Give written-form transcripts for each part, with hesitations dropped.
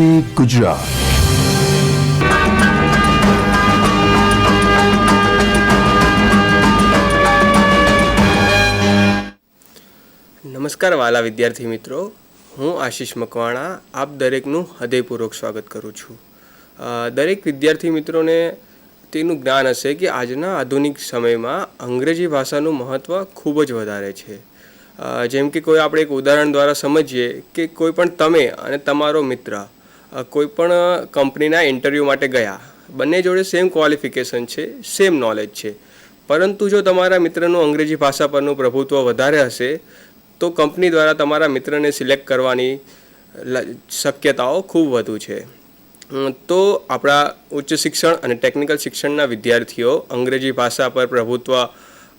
MP Gujarat. નમસ્કાર વાલા વિદ્યાર્થી મિત્રો, હું આશીષ મકવાણા આપ દરેકનું હૃદયપૂર્વક સ્વાગત કરું છું. દરેક વિદ્યાર્થી મિત્રોને તેનું જ્ઞાન હશે કે આજના આધુનિક સમયમાં અંગ્રેજી ભાષાનું મહત્ત્વ ખૂબ જ વધારે છે. જેમ કે કોઈ આપણે એક ઉદાહરણ દ્વારા સમજીએ કે કોઈ પણ તમે અને તમારો મિત્ર કોઈ પણ કંપનીના ઇન્ટરવ્યૂ માટે ગયા, બંને જોડે સેમ ક્વોલિફિકેશન છે, સેમ નોલેજ છે, પરંતુ જો તમારા મિત્રનું અંગ્રેજી ભાષા પરનું પ્રભુત્વ વધારે હશે તો કંપની દ્વારા તમારા મિત્રને સિલેક્ટ કરવાની શક્યતાઓ ખૂબ વધુ છે. તો આપણા ઉચ્ચ શિક્ષણ અને ટેકનિકલ શિક્ષણના વિદ્યાર્થીઓ અંગ્રેજી ભાષા પર પ્રભુત્વ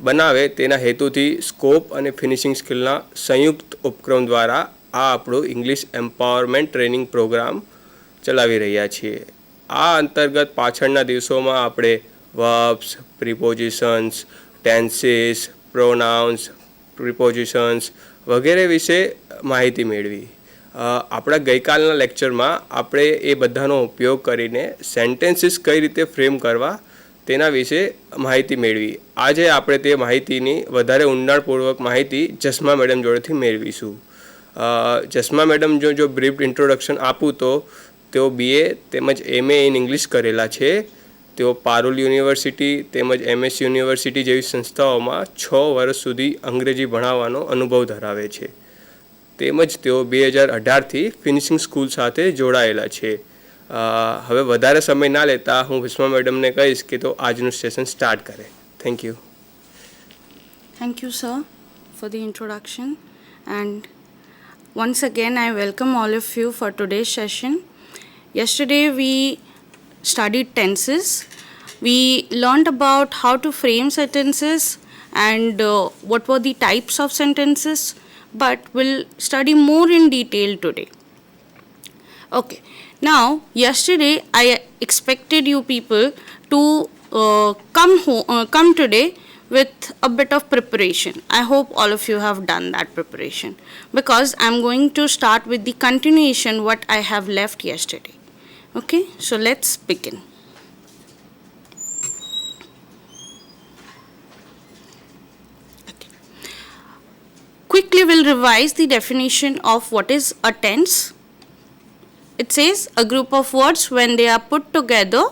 બનાવે તેના હેતુથી સ્કોપ અને ફિનિશિંગ સ્કિલના સંયુક્ત ઉપક્રમ દ્વારા આ આપણું ઇંગ્લિશ એમ્પાવરમેન્ટ ટ્રેનિંગ પ્રોગ્રામ ચલાવી રહ્યા છીએ. આ અંતર્ગત પાછળના દિવસોમાં આપણે વર્બ્સ, પ્રિપોઝિશન્સ, ટેન્સીસ, પ્રોનાઉન્સ, પ્રિપોઝિશન્સ વગેરે વિશે માહિતી મેળવી. આપણા ગઈકાલના લેક્ચરમાં આપણે એ બધાનો ઉપયોગ કરીને સેન્ટેન્સીસ કઈ રીતે ફ્રેમ કરવા તેના વિશે માહિતી મેળવી. આજે આપણે તે માહિતીની વધારે ઊંડાણપૂર્વક માહિતી જસ્મા મેડમ જોડેથી મેળવીશું. જસ્મા મેડમ જો બ્રીફ ઇન્ટ્રોડક્શન આપું તો તેઓ BA તેમજ MA ઇન ઇંગ્લિશ કરેલા છે. તેઓ પારુલ યુનિવર્સિટી તેમજ MS યુનિવર્સિટી જેવી સંસ્થાઓમાં 6 વર્ષ સુધી અંગ્રેજી ભણાવવાનો અનુભવ ધરાવે છે. તેમજ તેઓ 2018થી ફિનિશિંગ સ્કૂલ સાથે જોડાયેલા છે. હવે વધારે સમય ના લેતા હું વિસ્મા મેડમને કહીશ કે તો આજનું સેશન સ્ટાર્ટ કરે. Thank you. Thank you, sir, for the introduction. And once again, I welcome all of you for today's session. Yesterday, we studied tenses. We learned about how to frame sentences and what were the types of sentences, but we'll study more in detail today. Okay. Now, yesterday I expected you people to come today with a bit of preparation. I hope all of you have done that preparation because I'm going to start with the continuation what I have left yesterday. Okay, so let's begin. Okay. Quickly we'll revise the definition of what is a tense. It says a group of words when they are put together,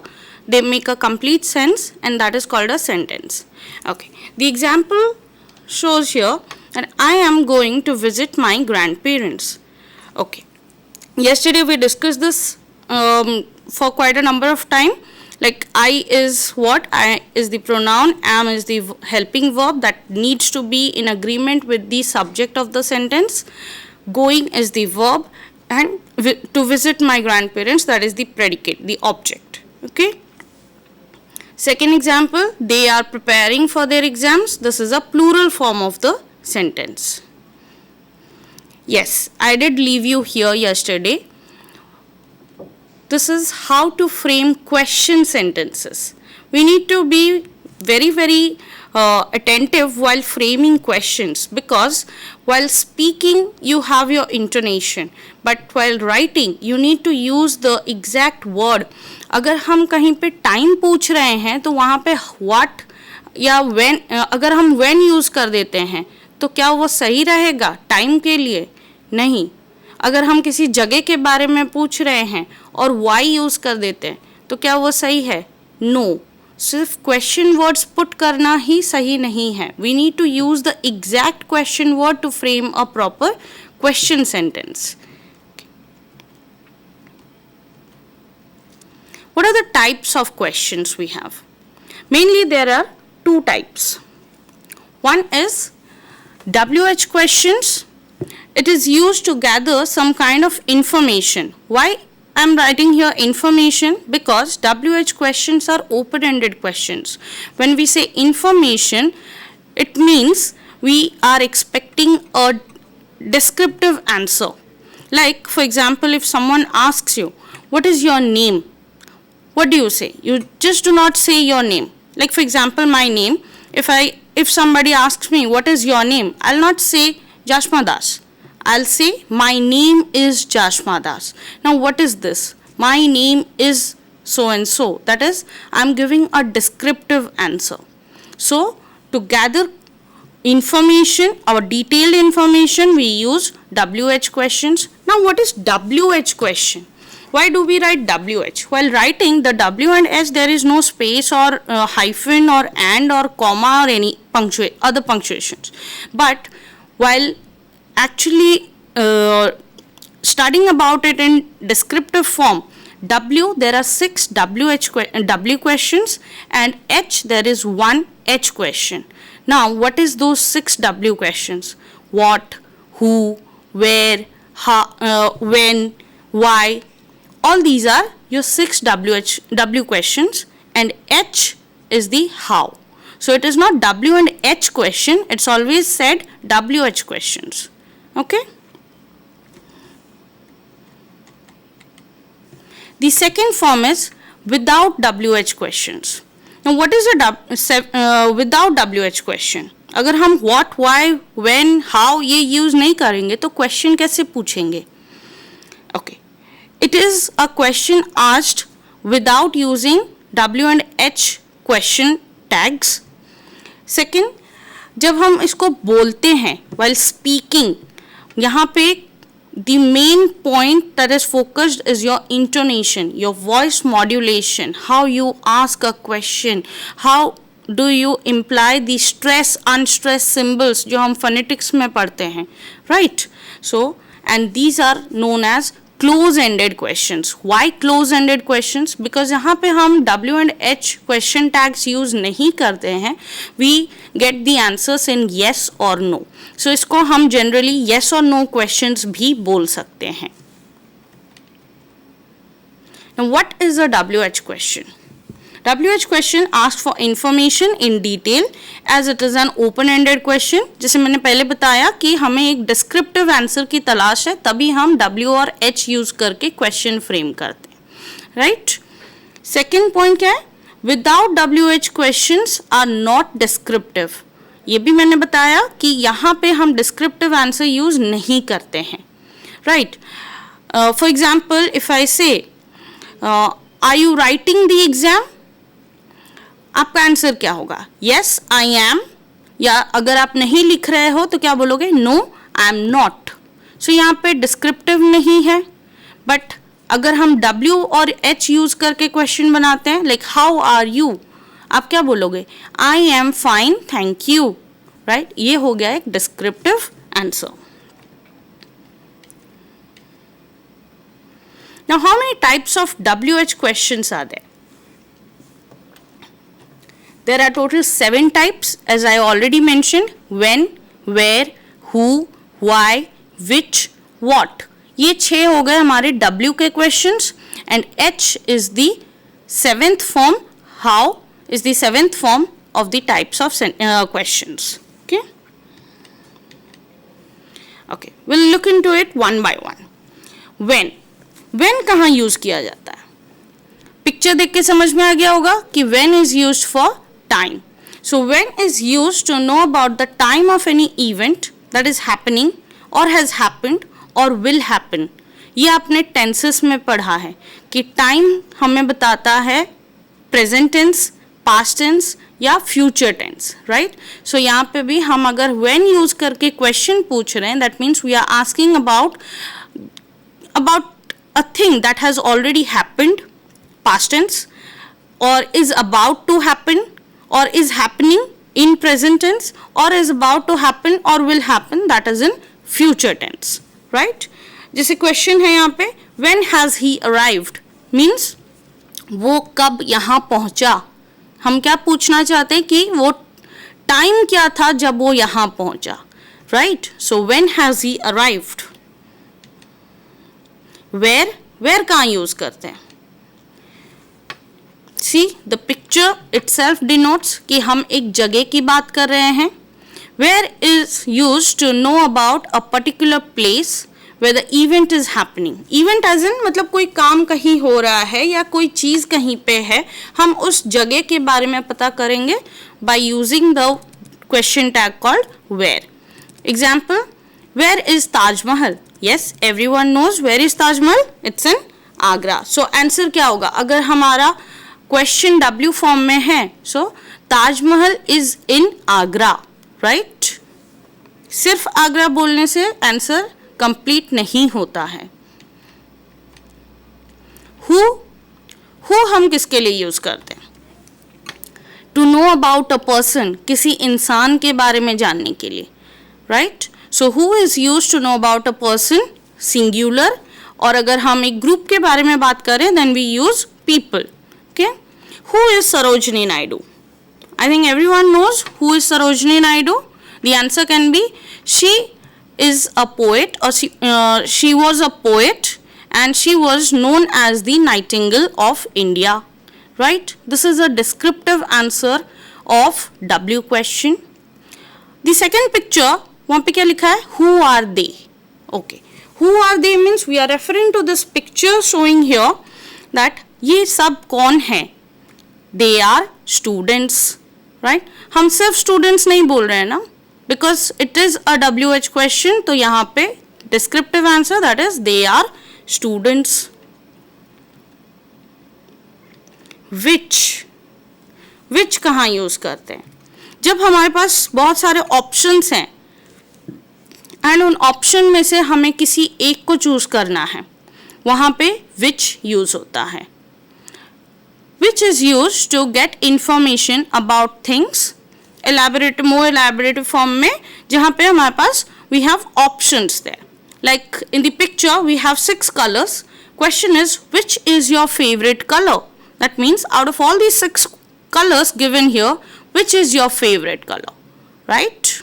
they make a complete sense, and that is called a sentence. Okay. The example shows here that I am going to visit my grandparents. Okay. Yesterday we discussed this for quite a number of time. Like I is what? I is the pronoun, am is the helping verb that needs to be in agreement with the subject of the sentence. Going is the verb, and to visit my grandparents, that is the predicate, the object. Okay. Second example, they are preparing for their exams. This is a plural form of the sentence. Yes, I did leave you here yesterday. This is how to frame question sentences. We need to be very attentive while framing questions, because while speaking you have your intonation, but while writing you need to use the exact word. अगर हम कहीं पे time पूछ रहे हैं तो वहाँ पे what या when, अगर हम when यूज़ कर देते हैं तो क्या वो सही रहेगा टाइम के लिए? नहीं. अगर हम किसी जगह के बारे में पूछ रहे हैं और why यूज़ कर देते हैं तो क्या वो सही है? नो. सिर्फ क्वेश्चन वर्ड्स पुट करना ही सही नहीं है. We need to use the exact question word to frame a proper question sentence. What are the types of questions we have? Mainly there are two types. One is WH questions. It is used to gather some kind of information. Why I'm writing here information? Because WH questions are open-ended questions. When we say information, it means we are expecting a descriptive answer. Like, for example, if someone asks you, what is your name? What do you say? You just do not say your name. Like, for example, my name. If somebody asks me, what is your name? I'll not say Jashma Das. I'll say my name is Chashma Das. Now what is this? My name is so and so. That is, I'm giving a descriptive answer. So to gather information, our detailed information, we use WH questions. Now what is WH question? Why do we write WH? While writing the W and H, there is no space or hyphen or and or comma or any other punctuations. But while actually studying about it in descriptive form, W, there are 6 W questions, and H, there is 1 H question. Now, what is those 6 W questions? What, who, where, how, when, why? All these are your 6 W questions, and H is the how. So it is not W and H question, it's always said WH questions. Okay? The second form is without WH questions. Now what is a without WH question? अगर हम what, why, when, how ये use नहीं करेंगे तो question कैसे पूछेंगे? Okay. It is a question asked without using W and H question tags. Second, जब हम इसको बोलते हैं while speaking, यहाँ पे the main point that is focused is your intonation, your voice modulation, how you ask a question, how do you imply the stress, unstress symbols जो हम phonetics में पढ़ते हैं, right? So, and these are known as close-ended questions. Why close-ended questions? Because यहाँ पे हम W and H question tags use नहीं करते हैं. We get the answers in yes or no. So इसको हम generally yes or no questions भी बोल सकते हैं. Now what is a WH question? WH question asks for information in detail as it is an open-ended question. जैसे मैंने पहले बताया कि हमें एक descriptive answer की तलाश है, तभी हम W और H use करके question frame करते हैं, right? Second point क्या है? Without WH questions are not descriptive. ये भी मैंने बताया कि यहाँ पे हम descriptive answer use नहीं करते हैं, right? For example, if I say, are you writing the exam? आपका आंसर क्या होगा? Yes, I am. या अगर आप नहीं लिख रहे हो तो क्या बोलोगे? No, I am not. So यहाँ पे descriptive नहीं है, but अगर हम W और H यूज करके क्वेश्चन बनाते हैं, like how are you? आप क्या बोलोगे? I am fine, thank you. Right? ये हो गया एक descriptive answer. Now, how many types of WH questions are there? There are total 7 types, as I already mentioned: when, where, who, why, which, what. ये 6 हो गए हमारे W के questions, and H is the 7th form. How is the 7th form of the types of questions. Okay. Okay. We'll look into it one by one. When कहाँ use किया जाता है? Picture देख के समझ में आ गया होगा कि when is used for time. So when is used to know about the time of any event that is happening or has happened or will happen. ये आपने tenses में पढ़ा है कि time हमें बताता है present tense, past tense या future tense, right? So यहाँ पे भी हम अगर when use करके question पूछ रहे हैं, that means we are asking about a thing that has already happened, past tense, or is about to happen, or is happening in present tense, or is about to happen or will happen, that is in future tense, right? जैसे question है यहाँ पे, when has he arrived means वो कब यहाँ पहुँचा. हम क्या पूछना चाहते हैं कि वो time क्या था जब वो यहाँ पहुँचा, right? So when has he arrived. where कहाँ use करते हैं? See, the picture itself denotes कि हम एक जगह की बात कर रहे हैं. Where is used to know about a particular place where the event is happening. Event as in मतलब कोई काम कहीं हो रहा है या कोई चीज़ कहीं पे है, हम उस जगह के बारे में पता करेंगे by using the question tag called where. Example, Where is Taj Mahal? Yes, everyone knows where is Taj Mahal? It's in Agra. So answer क्या होगा? अगर हमारा क्वेश्चन W फॉर्म में है, सो Taj Mahal is in Agra, right? सिर्फ आगरा बोलने से आंसर कंप्लीट नहीं होता है. हु हम किसके लिए यूज करते हैं? To know about a person, किसी इंसान के बारे में जानने के लिए, right? So who is use to know about a person, singular. और अगर हम एक ग्रुप के बारे में बात करें then we use people. Okay, who is Sarojini Naidu? I think everyone knows who is Sarojini Naidu. The answer can be she is a poet, or she was a poet, and she was known as the Nightingale of India. Right? This is a descriptive answer of W question. The second picture, वहाँ पे क्या लिखा है? Who are they? Okay. Who are they means we are referring to this picture showing here that ये सब कौन है? They are students. Right हम सिर्फ स्टूडेंट्स नहीं बोल रहे हैं ना, because it is a WH question. तो यहाँ पे descriptive answer that is they are students. Which कहाँ यूज करते हैं? जब हमारे पास बहुत सारे ऑप्शंस हैं एंड उन ऑप्शन में से हमें किसी एक को चूज करना है, वहाँ पे विच यूज होता है. Which is used to get information about things, more elaborative form में, जहाँ पे हमारे पास we have options there. Like in the picture we have 6 colors. Question is which is your favorite color? That means out of all these 6 colors given here, which is your favorite color? Right?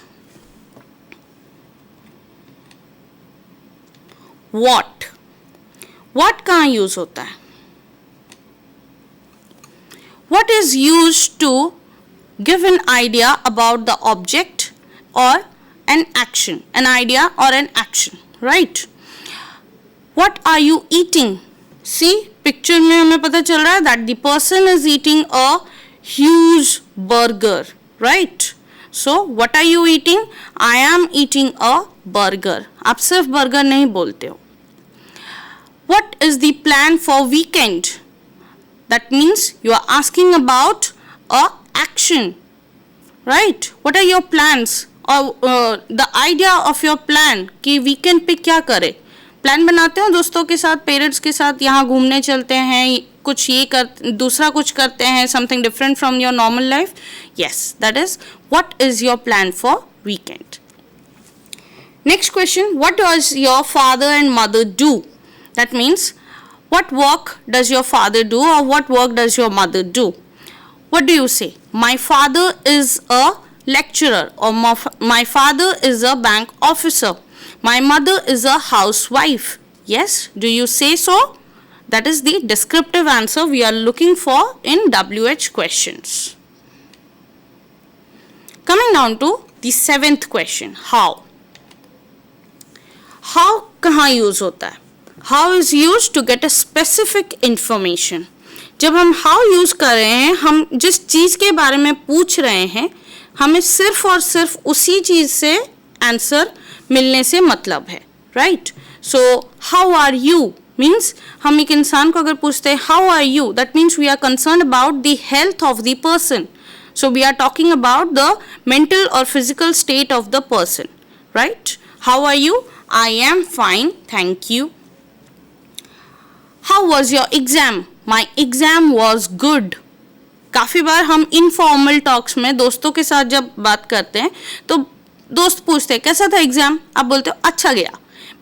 What कहाँ use होता है? What is used to give an idea about the object or an action? An idea or an action, right? What are you eating? See, picture में हमें पता चल रहा है that the person is eating a huge burger, right? So, what are you eating? I am eating a burger. आप सिर्फ burger नहीं बोलते हो. What is the plan for weekend? That means you are asking about a action, right? What are your plans or the idea of your plan कि weekend पे क्या करें? Plan बनाते हो दोस्तों के साथ, पेरेंट्स के साथ, यहाँ घूमने चलते हैं, कुछ ये कर दूसरा कुछ करते हैं, something different from your normal life. Yes, that is what is your plan for weekend. Next question, what does your father and mother do? That means what work does your father do or what work does your mother do? What do you say? My father is a lecturer or my father is a bank officer. My mother is a housewife. Yes, do you say so? That is the descriptive answer we are looking for in WH questions. Coming down to the 7th question, how? How कहाँ use होता है? How is used to get a specific information. जब हम how use कर रहे हैं, हम जिस चीज़ के बारे में पूछ रहे हैं, हमें सिर्फ और सिर्फ उसी चीज़ से आंसर मिलने से मतलब है, right? So how are you means हम एक इंसान को अगर पूछते हैं how are you, that means we are concerned about the health of the person. So we are talking about the mental or physical state of the person, right? How are you? I am fine, thank you. How was your exam? My exam was good. काफ़ी बार हम informal talks में दोस्तों के साथ जब बात करते हैं तो दोस्त पूछते हैं कैसा था एग्जाम, आप बोलते हो अच्छा गया,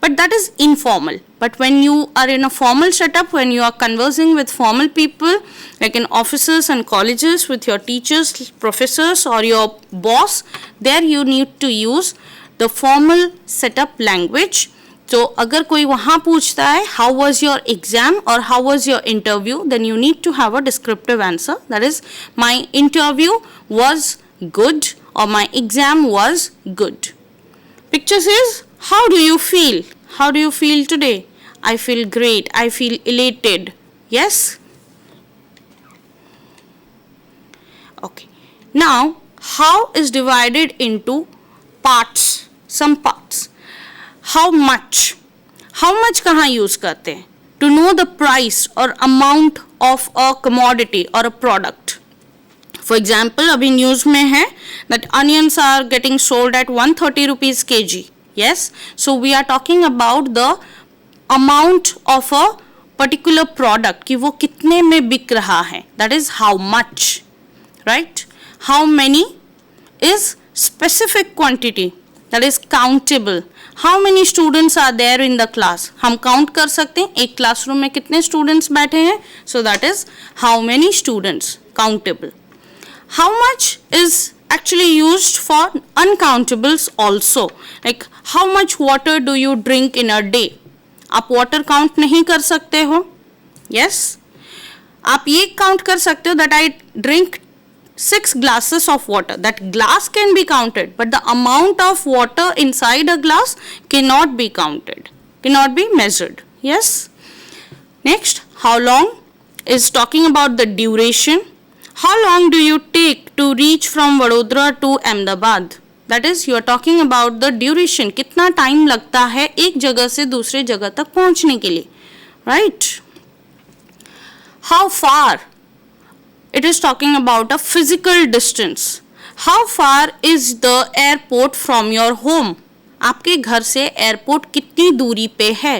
but that is informal. But when you are in a formal setup, when you are conversing with formal people like in offices and colleges with your teachers, professors और your boss, there you need to use the formal setup language. तो अगर कोई वहाँ पूछता है how was your exam और how was your interview, then you need to have a descriptive answer, that is my interview was good or my exam was good. Picture says, how do you feel? How do you feel today? I feel great. I feel elated. Yes? Okay. Now, how is divided into parts, some parts. How much कहाँ use करते हैं? To know the price और amount of a commodity और a product. For example, अभी news में है that onions are getting sold at 130 rupees kg. Yes, so we are talking about the amount of a particular product कि वो कितने में बिक रहा है. That is how much, right? How many is specific quantity, that is countable. How many students are there in the class? हम count कर सकते हैं एक classroom में कितने students बैठे हैं. So that is how many students, countable. How much is actually used for uncountables also, like how much water do you drink in a day? आप water count नहीं कर सकते हो. Yes, आप ये count कर सकते हो that I drink 6 glasses of water. That glass can be counted, but the amount of water inside a glass cannot be counted, cannot be measured. Yes. Next, how long is talking about the duration. How long do you take to reach from Vadodara to Ahmedabad? That is, you are talking about the duration. कितना time लगता है एक जगह से दूसरे जगह तक पहुंचने के लिए, right? How far? It is talking about a physical distance. How far is the airport from your home? आपके घर से एयरपोर्ट कितनी दूरी पे है?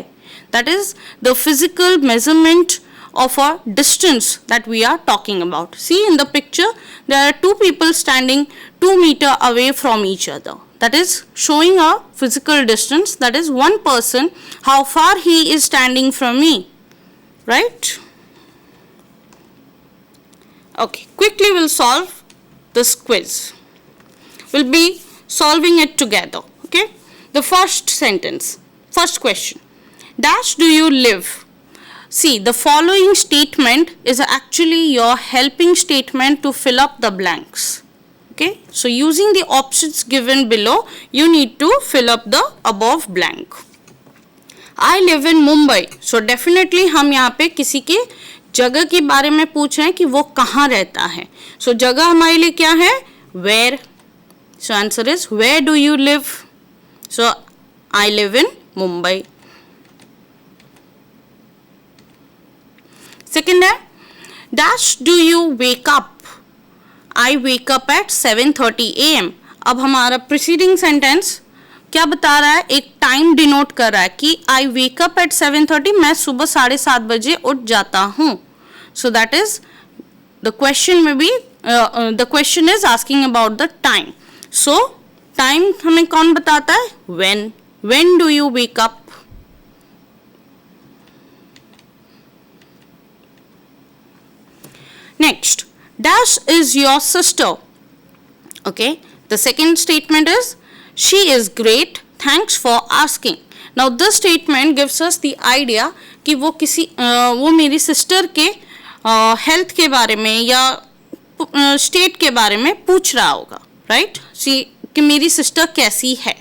That is the physical measurement of a distance that we are talking about. See in the picture, there are two people standing 2 meters away from each other. That is showing a physical distance. That is one person, how far he is standing from me, right? Okay, quickly we'll solve this quiz. We'll be solving it together. Okay, the first sentence, first question. Dash do you live? See, the following statement is actually your helping statement to fill up the blanks. Okay, so using the options given below, you need to fill up the above blank. I live in Mumbai. So definitely हम यहाँ पे किसी के जगह के बारे में पूछ रहे हैं कि वो कहाँ रहता है. So जगह हमारे लिए क्या है? Where. So answer is where do you live? So I live in Mumbai. Second है dash do you wake up? I wake up at 7:30 AM. अब हमारा preceding sentence क्या बता रहा है? एक टाइम डिनोट कर रहा है कि I wake up at 7:30. मैं सुबह 7:30 बजे उठ जाता हूँ. So that is the question may be the question is asking about the time. So time हमें कौन बताता है? When. When do you wake up? Next, dash is your sister. Okay, the second statement is she is great, thanks for asking. Now this statement gives us the idea कि वो मेरी sister के health के बारे में या state के बारे में पूछ रहा होगा, राइट? कि मेरी सिस्टर कैसी है.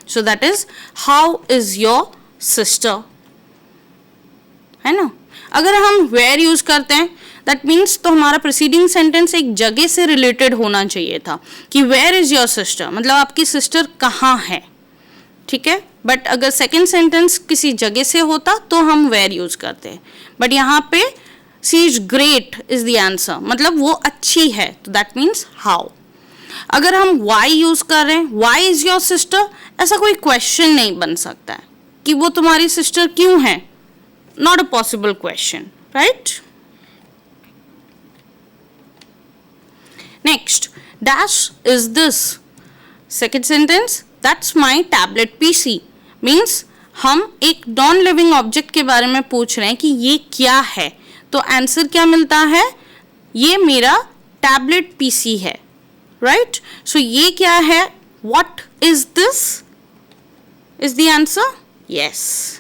So that is how is your sister, है ना? अगर हम वेयर यूज करते हैं दैट मीन्स तो हमारा प्रीसीडिंग सेंटेंस एक जगह से रिलेटेड होना चाहिए था कि वेयर इज योर सिस्टर, मतलब आपकी सिस्टर कहाँ है, ठीक है? बट अगर सेकेंड सेंटेंस किसी जगह से होता तो हम वेयर यूज करते हैं. बट यहाँ पे C is great is the answer, मतलब वो अच्छी है, तो दैट मीन्स हाउ. अगर हम वाई यूज कर रहे हैं, वाई इज योर सिस्टर, ऐसा कोई क्वेश्चन नहीं बन सकता है कि वो तुम्हारी सिस्टर क्यों है. Not a possible question, right? Next, dash is this. Second sentence, that's my tablet PC. Means हम एक नॉन लिविंग ऑब्जेक्ट के बारे में पूछ रहे हैं कि ये क्या है, तो आंसर क्या मिलता है? ये मेरा टैबलेट पीसी है, राइट? सो ये क्या है? What is this is the answer. Yes.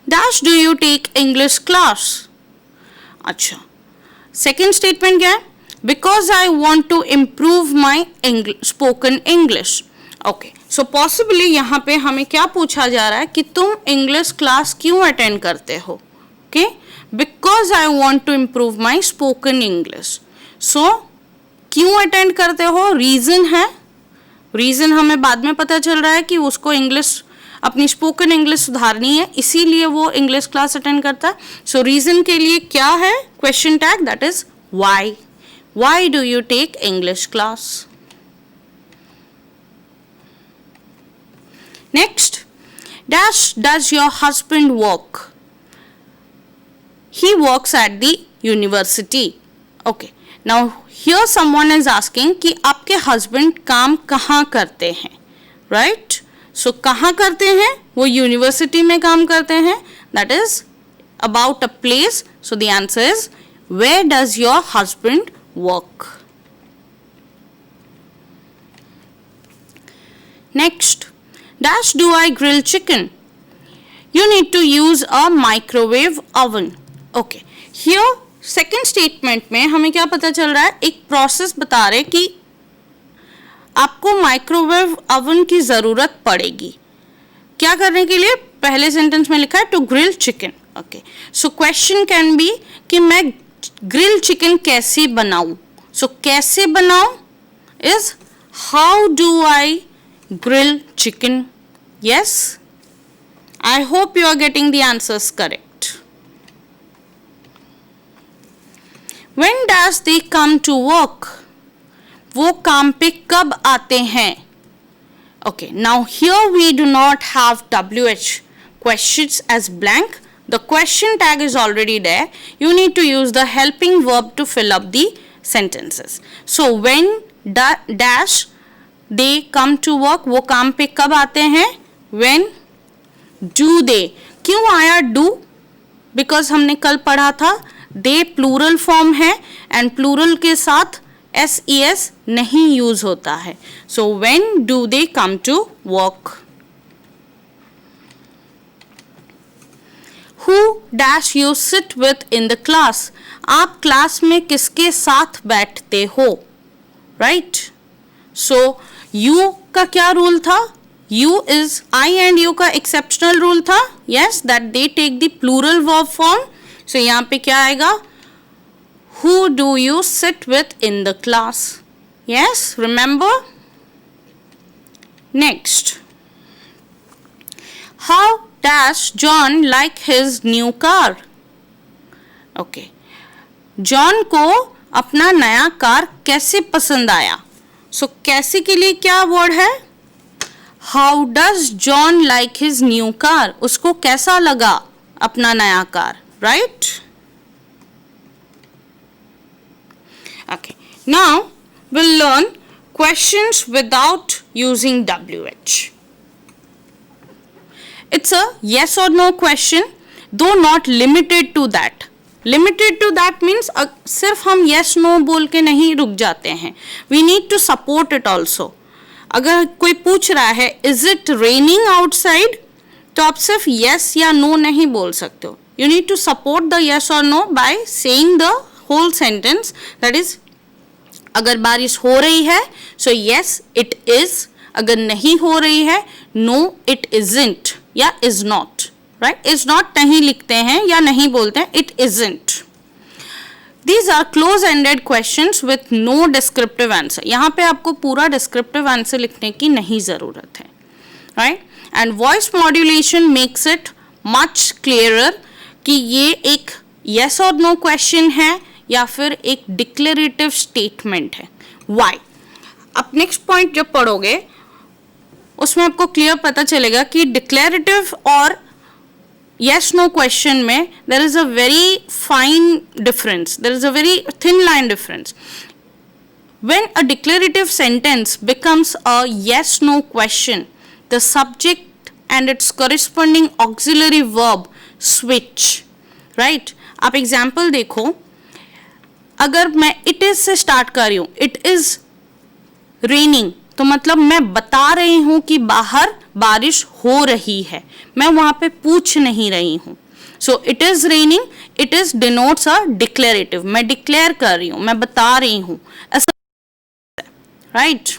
Dash do you take English class. अच्छा, सेकेंड स्टेटमेंट क्या है? Because I want to improve my spoken English. Okay, so possibly यहाँ पे हमें क्या पूछा जा रहा है कि तुम इंग्लिश क्लास क्यों अटेंड करते हो. Okay, because I want to improve my spoken English. So क्यों अटेंड करते हो? रीजन है रीज़न हमें बाद में पता चल रहा है कि उसको इंग्लिश, अपनी स्पोकन इंग्लिश सुधारनी है, इसीलिए वो इंग्लिश क्लास अटेंड करता है. सो रीज़न के लिए क्या है question tag, that is why. Why do you take English class. Next, dash does your husband work. He works at the university. Okay, now here someone is asking कि आपके husband काम कहाँ करते हैं, right? So कहाँ करते हैं, वो यूनिवर्सिटी में काम करते हैं, that is about a place. So the answer is where does your husband work. Next, dash do I grill chicken. You need to use a microwave oven. Okay, here second statement में हमें क्या पता चल रहा है, एक process बता रहे कि आपको माइक्रोवेव ओवन की ज़रूरत पड़ेगी. क्या करने के लिए, पहले सेंटेंस में लिखा है to grill chicken. Okay, so question can be कि मैं ग्रिल चिकन कैसे बनाऊं. सो कैसे बनाऊं is how do I grill chicken. Yes, I hope you are getting the answers correct. When does they come to work? वो काम पे कब आते हैं. Okay, now here we do not have WH questions as blank. The question tag is already there. You need to use the helping verb to fill up the sentences. So when dash they come to work, वो काम पे कब आते हैं. When do they, क्यों आया do, because हमने कल पढ़ा था दे प्लूरल फॉर्म है एंड प्लूरल के साथ SES नहीं यूज होता है. So when do they come to work. Who dash you sit with in the class. आप क्लास में किसके साथ बैठते हो, राइट. सो यू का क्या रूल था, you is I and you का exceptional rule था. yes, that they take the plural verb form. so यहाँ पे क्या आएगा, who do you sit with in the class. yes, remember. Next, how does John like his new car. okay, John को अपना नया car कैसे पसंद आया. so कैसे के लिए क्या वर्ड है, How does John like his new car. उसको कैसा लगा अपना नया car, right? Okay, now we'll learn questions without using WH. It's a yes or no question, though not limited to that. Limited to that means सिर्फ हम yes no बोल के नहीं रुक जाते हैं. We need to support it also. अगर कोई पूछ रहा है इज इट रेनिंग आउटसाइड, तो आप सिर्फ यस या नो नहीं बोल सकते हो. You need to support the yes और no by saying the whole sentence. That is, अगर बारिश हो रही है सो यस इट इज, अगर नहीं हो रही है नो इट इजंट या is not, right. Is not नहीं लिखते हैं या नहीं बोलते हैं, it isn't. These are close-ended questions with no descriptive answer. यहाँ पे आपको पूरा descriptive answer लिखने की नहीं ज़रूरत है, right? And voice modulation makes it much clearer कि ये एक yes or no question है या फिर एक declarative statement है. Why? अब next point जब पढ़ोगे उसमें आपको clear पता चलेगा कि declarative और yes no question में there is a very fine difference, there is a very thin line difference. When a declarative sentence becomes a yes no question, the subject and its corresponding auxiliary verb switch, right. आप example देखो, अगर मैं it is से start कर रही हूँ, it is raining, तो मतलब मैं बता रही हूँ कि बाहर बारिश हो रही है, मैं वहाँ पे पूछ नहीं रही हूँ. So it is raining, it is denotes a declarative, मैं डिक्लेयर कर रही हूँ, मैं बता रही हूँ, ऐसा, राइट.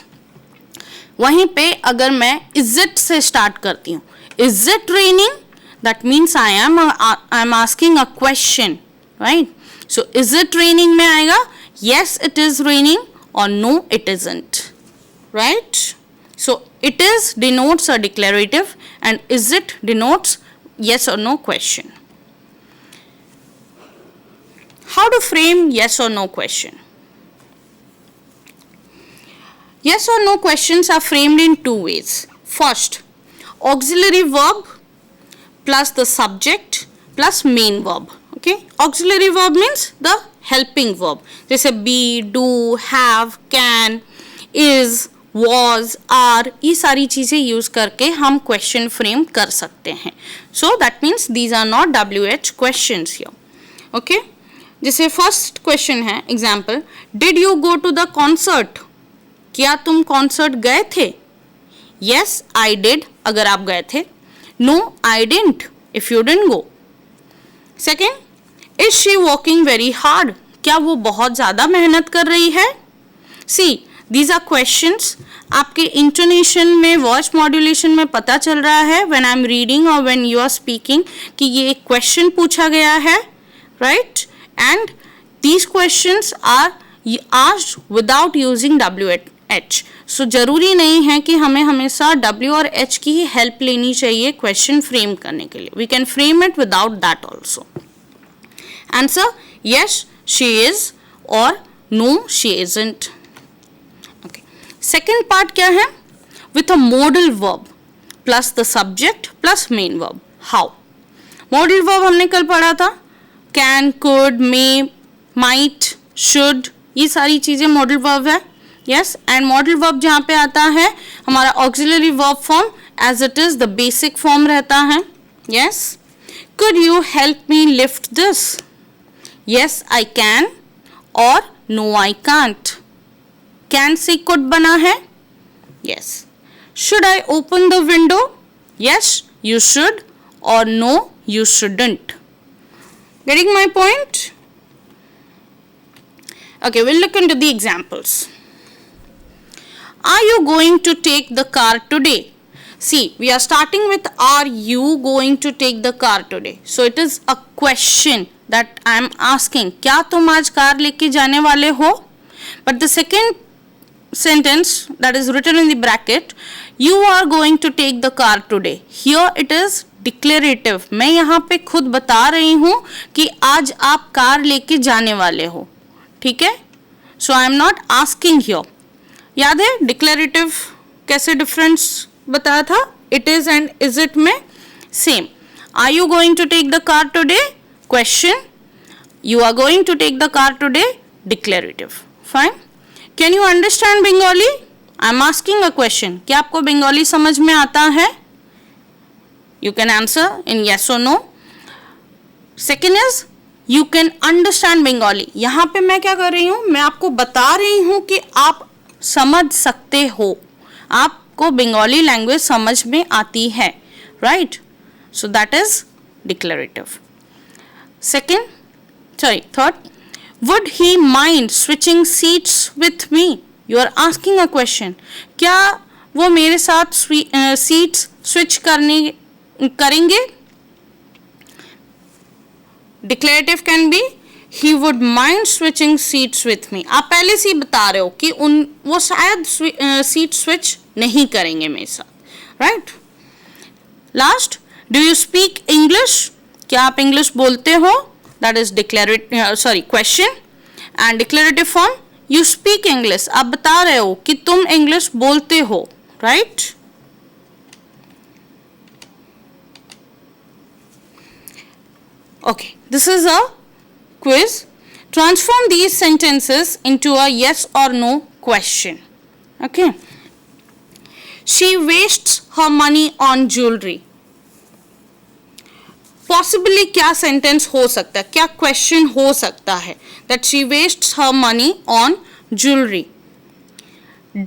वहीं पे अगर मैं इज इट से स्टार्ट करती हूँ, is it raining, that means I am asking a question, right. So is it raining में आएगा yes it is raining or no it isn't, right. So it is denotes a declarative and is it denotes yes or no question. How to frame yes or no question? Yes or no questions are framed in two ways. First, auxiliary verb plus the subject plus main verb. Okay, auxiliary verb means the helping verb. जैसे be, do, have, can, is, was, are, ये सारी चीज़ें use करके हम question frame कर सकते हैं. So that means these are not WH questions here. Okay, जैसे फर्स्ट क्वेश्चन है example, did you go to the concert? क्या तुम कॉन्सर्ट गए थे? यस आई डिड, अगर आप गए थे. No I didn't if you didn't go. Second, is she working very hard? क्या वो बहुत ज़्यादा मेहनत कर रही है? See these are questions. आपके इंटोनेशन में, वॉइस मॉड्यूलेशन में पता चल रहा है व्हेन आई एम रीडिंग और व्हेन यू आर स्पीकिंग कि ये एक क्वेश्चन पूछा गया है, right? And these questions are asked without using WH. So जरूरी नहीं है कि हमें हमेशा W और H की ही हेल्प लेनी चाहिए क्वेश्चन फ्रेम करने के लिए. We can frame it without that also. Answer yes she is और no she isn't. Okay, second part क्या है? With a modal verb plus the subject plus main verb. How? Modal verb हमने कल पढ़ा था, can, could, may, might, should, ये सारी चीज़ें मॉडल वर्ब है. यस, एंड मॉडल वर्ब जहाँ पे आता है हमारा auxiliary verb form as it is the basic form रहता है. Yes, could you help me lift this? Yes I can और नो आई कांट. कैन से कुड बना है. Yes. Should I open the window? Yes you should और no you shouldn't. Getting my point? Okay, we'll look into the examples. Are you going to take the car today? See, we are starting with are you going to take the car today? So it is a question that I am asking. क्या तुम आज car लेके जाने वाले हो? But the second sentence that is written in the bracket, you are going to take the car today. Here it is declarative. मैं यहाँ पे खुद बता रही हूँ कि आज आप कार लेके जाने वाले हो. ठीक है, so I am not asking here. याद है डिक्लेरेटिव कैसे डिफरेंस बताया था? It is and is it में same. Are you going to take the car today? Question. You are going to take the car today? Declarative. Fine. Can you understand Bengali? I am asking a question. क्या आपको बंगाली समझ में आता है? You can answer in yes और no. Second is you can understand Bengali. यहाँ पे मैं क्या कर रही हूँ? मैं आपको बता रही हूँ कि आप समझ सकते हो, आपको बंगाली लैंग्वेज समझ में आती है, right? So that is declarative. Second, sorry third, would he mind switching seats with me? You are asking a question. क्या वो मेरे साथ सीट्स स्विच करेंगे? Declarative can be he would mind switching seats with me. आप पहले से ही बता रहे हो कि वो शायद सीट स्विच नहीं करेंगे मेरे साथ, right? Last, do you speak English? क्या आप इंग्लिश बोलते हो? That is question. And declarative form, you speak English. आप बता रहे हो कि तुम इंग्लिश बोलते हो, right? Okay, this is a quiz. Transform these sentences into a yes or no question. Okay. She wastes her money on jewelry. Possibly क्या sentence हो सकता है, क्या question हो सकता है? That she wastes her money on jewelry.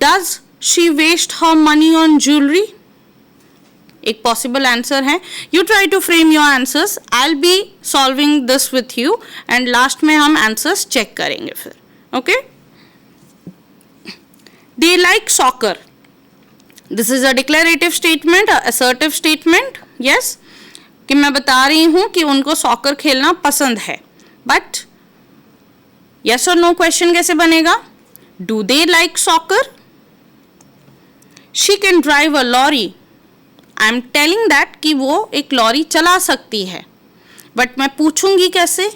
Does she waste her money on jewelry? एक possible answer है. You try to frame your answers. I will be solving this with you and last में हम answers check करेंगे फिर. Okay. They like soccer. This is a declarative statement, assertive statement. Yes, कि मैं बता रही हूं कि उनको सॉकर खेलना पसंद है. बट यस और नो क्वेश्चन कैसे बनेगा? Do they like soccer? She can drive a lorry, I am telling that कि वो एक लॉरी चला सकती है, बट मैं पूछूंगी कैसे,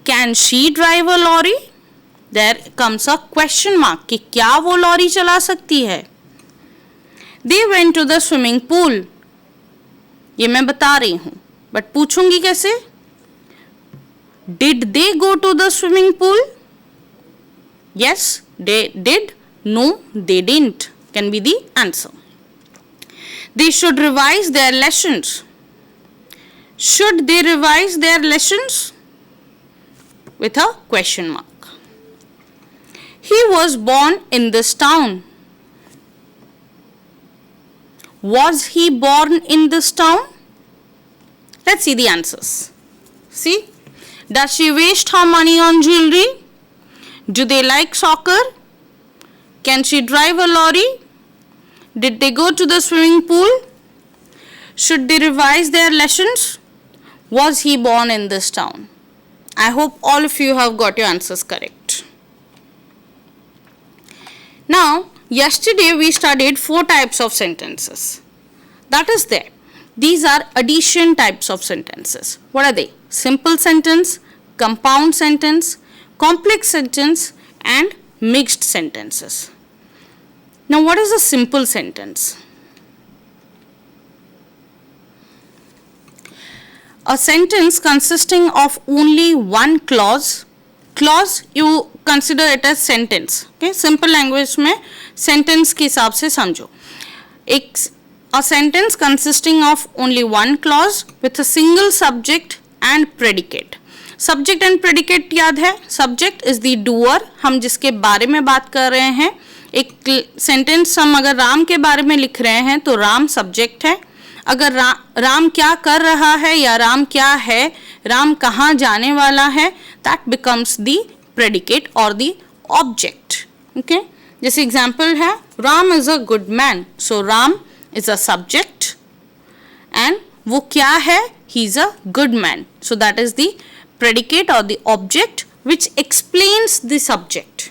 can she drive a lorry, there comes a question mark कि क्या वो लॉरी चला सकती है। They went to the swimming pool, ये मैं बता रही हूं, बट पूछूंगी कैसे, did they go to the swimming pool, yes they did, no they didn't can be the answer. They should revise their lessons, should they revise their lessons, with a question mark. He was born in this town, was he born in this town, let's see the answers. See, does she waste her money on jewelry, do they like soccer, can she drive a lorry, did they go to the swimming pool, should they revise their lessons, was he born in this town. I hope all of you have got your answers correct. Now, yesterday we studied 4 types of sentences. That is there. These are addition types of sentences. What are they? Simple sentence, compound sentence, complex sentence, and mixed sentences. Now, what is a simple sentence? A sentence consisting of only one clause. Clause you consider it as sentence. Okay, simple language में sentence के हिसाब से समझो. A sentence consisting of only one clause with a single subject and predicate. Subject and predicate याद है, subject is the doer, हम जिसके बारे में बात कर रहे हैं. एक सेंटेंस हम अगर राम के बारे में लिख रहे हैं तो राम सब्जेक्ट है. अगर राम क्या कर रहा है या राम क्या है, राम कहाँ जाने वाला है, दैट बिकम्स द प्रेडिकेट और द ऑब्जेक्ट. ओके, जैसे एग्जाम्पल है Ram is a good man, so Ram is a subject and वो क्या है, he is a good man, so that is the predicate or the object which explains the subject.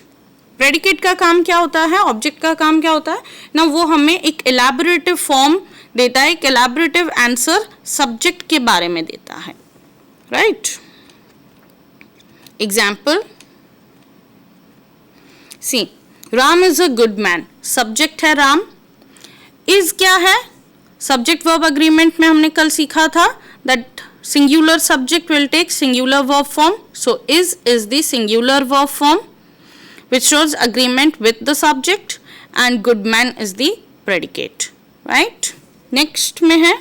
predicate का काम क्या होता है, object का काम क्या होता है ना, वो हमें एक elaborative form देता है, एक elaborative answer subject के बारे में देता है. right? Example, see, Ram is a good man, subject है राम, is क्या है, subject verb agreement में हमने कल सीखा था that singular subject will take singular verb form, so is the singular verb form which shows agreement with the subject, and good man is the predicate. right? next में है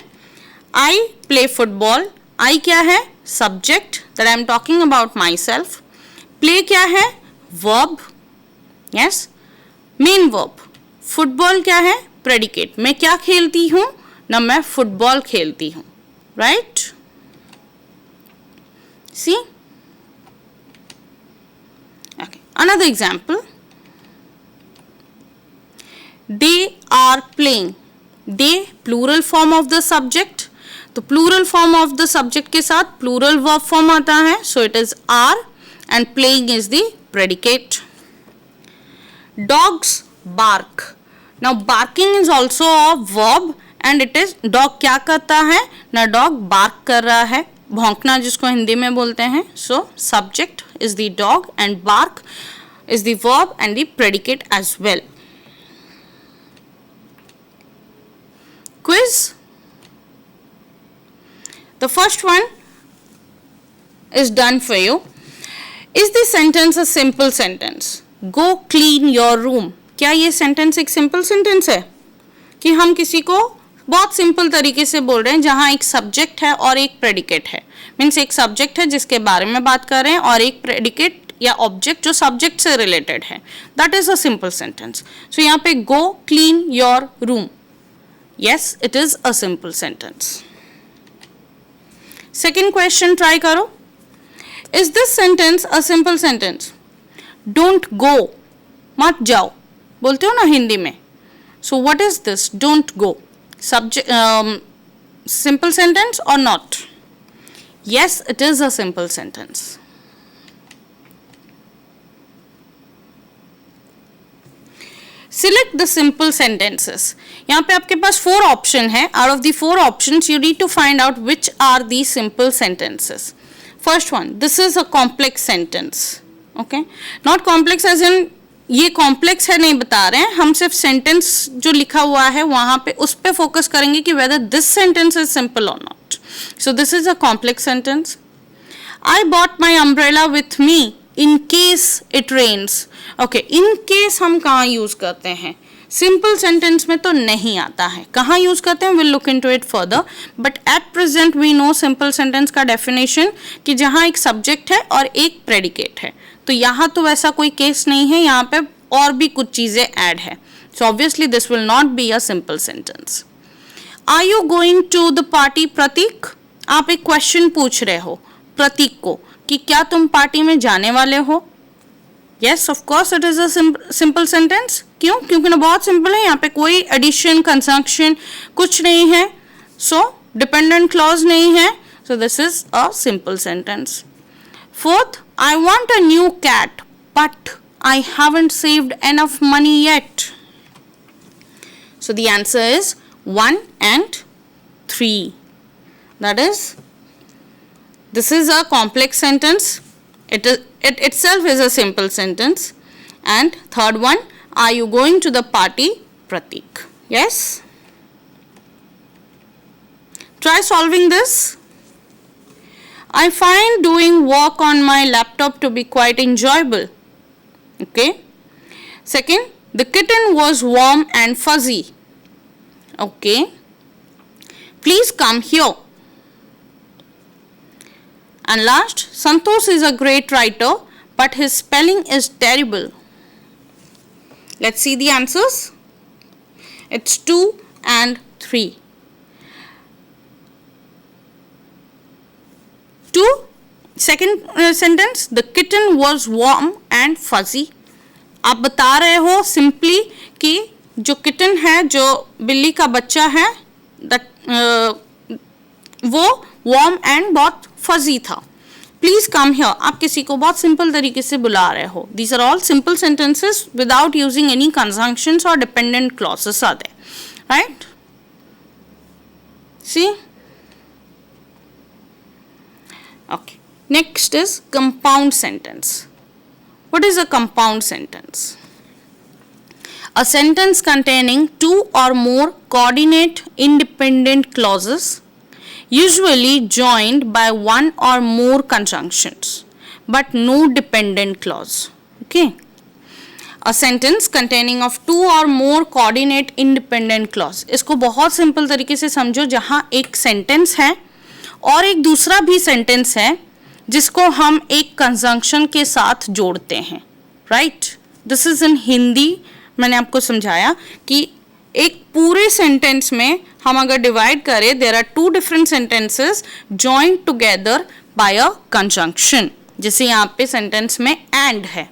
I play football. I क्या है, subject that I am talking about myself. play क्या है, verb, yes, main verb. football क्या है, predicate. मैं क्या खेलती हूँ ना, मैं फुटबॉल खेलती हूँ. right? See? Okay. Another example. They are playing. They plural form of the subject. तो plural form of the subject के साथ plural verb form आता है. So it is are and playing is the predicate. Dogs bark. Now barking is also a verb and it is dog क्या करता है ना, dog bark कर रहा है, भौंकना जिसको हिंदी में बोलते हैं. So subject is the dog and bark is the verb and the predicate as well. Quiz. The first one is done for you. Is the sentence a simple sentence? Go clean your room. क्या ये sentence एक simple sentence है कि हम किसी को बहुत simple तरीके से बोल रहे हैं जहां एक सब्जेक्ट है और एक प्रेडिकेट है, मीन्स एक सब्जेक्ट है जिसके बारे में बात कर रहे हैं और एक प्रेडिकेट या ऑब्जेक्ट जो सब्जेक्ट से रिलेटेड है, that is a simple sentence. So यहाँ पे go clean your room, yes it is a simple sentence. Second question try करो. Is this sentence a simple sentence? Don't go, मत जाओ बोलते हो ना हिंदी में. So what is this don't go? Subject, simple sentence or not? Yes, it is a simple sentence. Select the simple sentences. यहाँ पे आपके पास 4 ऑप्शन है. Out of the 4 options you need to find out which are the simple sentences. First one, this is a complex sentence. Okay, not complex as in ये complex है नहीं बता रहे हैं हम, सिर्फ सेंटेंस जो लिखा हुआ है वहां पे उस पे फोकस करेंगे कि whether this sentence is simple और not. So this is a complex sentence. I bought my umbrella with me in case it rains. Okay, in case हम कहाँ यूज करते हैं? सिंपल सेंटेंस में तो नहीं आता है. कहाँ यूज करते हैं? We'll look into it further. But at present we know simple sentence का डेफिनेशन कि जहाँ एक सब्जेक्ट है और एक प्रेडिकेट है. तो यहाँ तो वैसा कोई केस नहीं है, यहाँ पे और भी कुछ चीजें ऐड है. So obviously this will not be a simple sentence. Are you going to the party, प्रतीक? आप एक क्वेश्चन पूछ रहे हो प्रतीक को कि क्या तुम पार्टी में जाने वाले हो. Yes, of course it is a simple sentence. क्यों? क्योंकि ना बहुत सिंपल है. यहाँ पे कोई एडिशन कंजंक्शन कुछ नहीं है. सो डिपेंडेंट क्लॉज नहीं है. So this is a simple sentence. Fourth, I want a new cat but I haven't saved enough money yet. So the answer is 1 and 3. That is, this is a complex sentence. It itself is a simple sentence. And third one, are you going to the party, Pratik? Yes? Try solving this. I find doing work on my laptop to be quite enjoyable. Okay. Second, the kitten was warm and fuzzy. Okay. Please come here. And last, Santosh is a great writer, but his spelling is terrible. Let's see the answers. It's 2 and 3. 2, second sentence, the kitten was warm and fuzzy. आप बता रहे हो simply कि जो kitten है, जो बिल्ली का बच्चा है, वो वार्म एंड बहुत फजी था. प्लीज कम हियर, आप किसी को बहुत सिंपल तरीके से बुला रहे हो. These are all simple sentences without using any conjunctions और dependent clauses are there, right? See, okay. Next is compound sentence. What is a compound sentence? A sentence containing 2 or more coordinate independent clauses, usually joined by one or more conjunctions, but no dependent clause. Okay. A sentence containing of 2 or more coordinate independent clause. इसको बहुत simple तरीके से समझो, जहाँ एक sentence है और एक दूसरा भी सेंटेंस है जिसको हम एक कंजंक्शन के साथ जोड़ते हैं, right? This is in Hindi. मैंने आपको समझाया कि एक पूरे सेंटेंस में हम अगर डिवाइड करें, there are 2 different sentences joined together by a conjunction. जैसे यहाँ पे सेंटेंस में एंड है,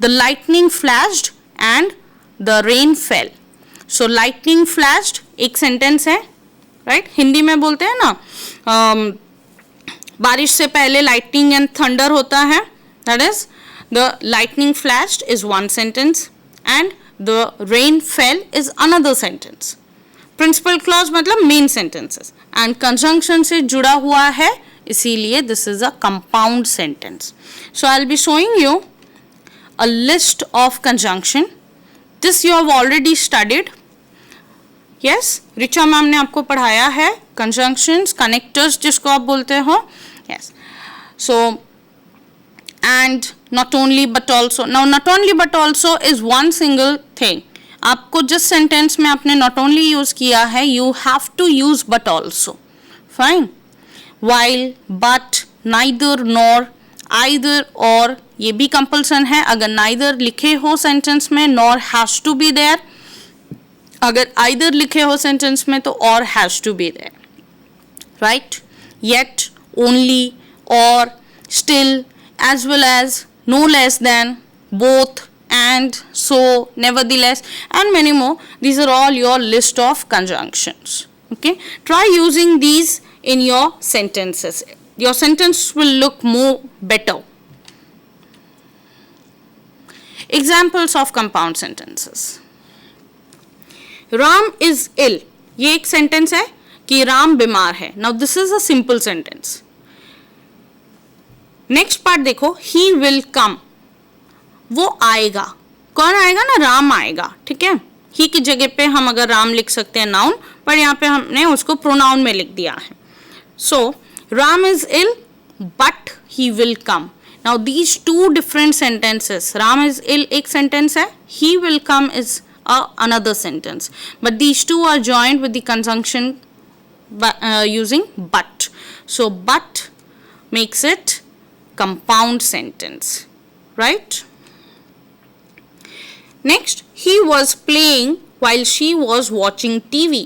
the lightning flashed and the rain fell. So lightning flashed एक सेंटेंस है, राइट? हिंदी में बोलते हैं ना, बारिश से पहले लाइटनिंग एंड थंडर होता है. That is the lightning flashed is one sentence and the rain fell is another sentence. Principal clause मतलब main sentences, and conjunction से जुड़ा हुआ है, इसीलिए this is a compound sentence. So I'll be showing you a list of conjunction. This you have already studied. Yes, Richa ma'am ने आपको पढ़ाया है conjunctions, connectors जिसको आप बोलते हो. Yes. So and not only but also. Now not only but also is one single thing. आपको जिस सेंटेंस में आपने not only यूज किया है, you have to use but also. Fine. While, but, neither, nor, either, or ये भी compulsion है. अगर neither लिखे हो सेंटेंस में, nor has to be there. अगर either लिखे हो सेंटेंस में तो or has to be there. Right? Yet, only, or, still, as well as, no less than, both, and, so, nevertheless, and many more. These are all your list of conjunctions. Okay, try using these in your sentences. Your sentence will look more better. Examples of compound sentences. Ram is ill, ये एक sentence है कि राम बीमार है. Now this is a simple sentence. Next part देखो, he will कम, वो आएगा. कौन आएगा ना, राम आएगा. ठीक है, ही की जगह पे हम अगर राम लिख सकते हैं नाउन, पर यहाँ पे हमने उसको प्रोनाउन में लिख दिया है. So Ram is ill but he will come. Now these two different sentences, Ram is ill एक सेंटेंस है, he will come is another sentence, but these two are joined with the conjunction using but. So but makes it compound sentence, right? Next, he was playing while she was watching TV.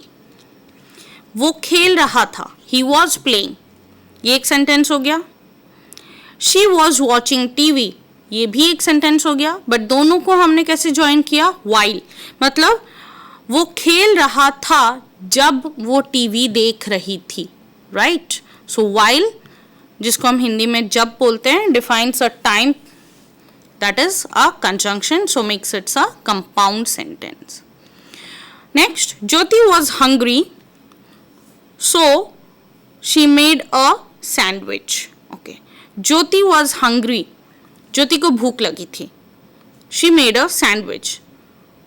वो खेल रहा था, he was playing, ये एक sentence हो गया. she was watching TV, ये भी एक सेंटेंस हो गया. बट दोनों को हमने कैसे ज्वाइन किया, while, मतलब वो खेल रहा था जब वो टीवी देख रही थी, राइट. सो while, जिसको हम हिंदी में जब बोलते हैं, defines a time, that is a conjunction, so makes its a compound sentence. Next, Jyoti was hungry so she made a sandwich. Okay, Jyoti was hungry, Jyoti को भूख लगी थी. शी मेड अ सैंडविच,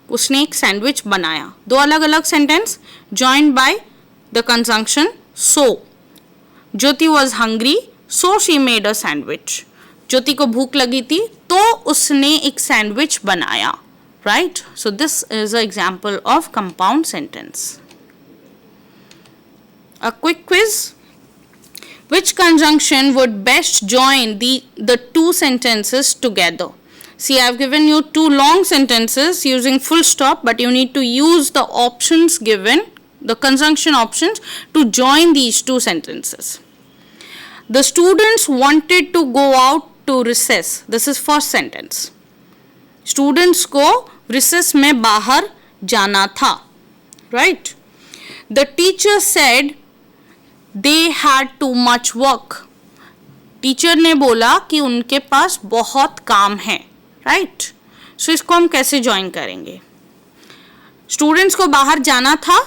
उसने एक सैंडविच बनाया. दो अलग अलग sentence joined by the conjunction so. Jyoti was hungry so she made a sandwich, Jyoti को भूख लगी थी तो उसने एक सैंडविच बनाया, right. So this is a example of compound sentence. A quick quiz. Which conjunction would best join the two sentences together? See, I have given you two long sentences using full stop, but you need to use the options given, the conjunction options, to join these two sentences. The students wanted to go out to recess. This is first sentence. Students को recess में बाहर जाना था, right? The teacher said they had too much work. Teacher ने बोला कि उनके पास बहुत काम है, राइट. सो इसको हम कैसे ज्वाइन करेंगे. स्टूडेंट्स को बाहर जाना था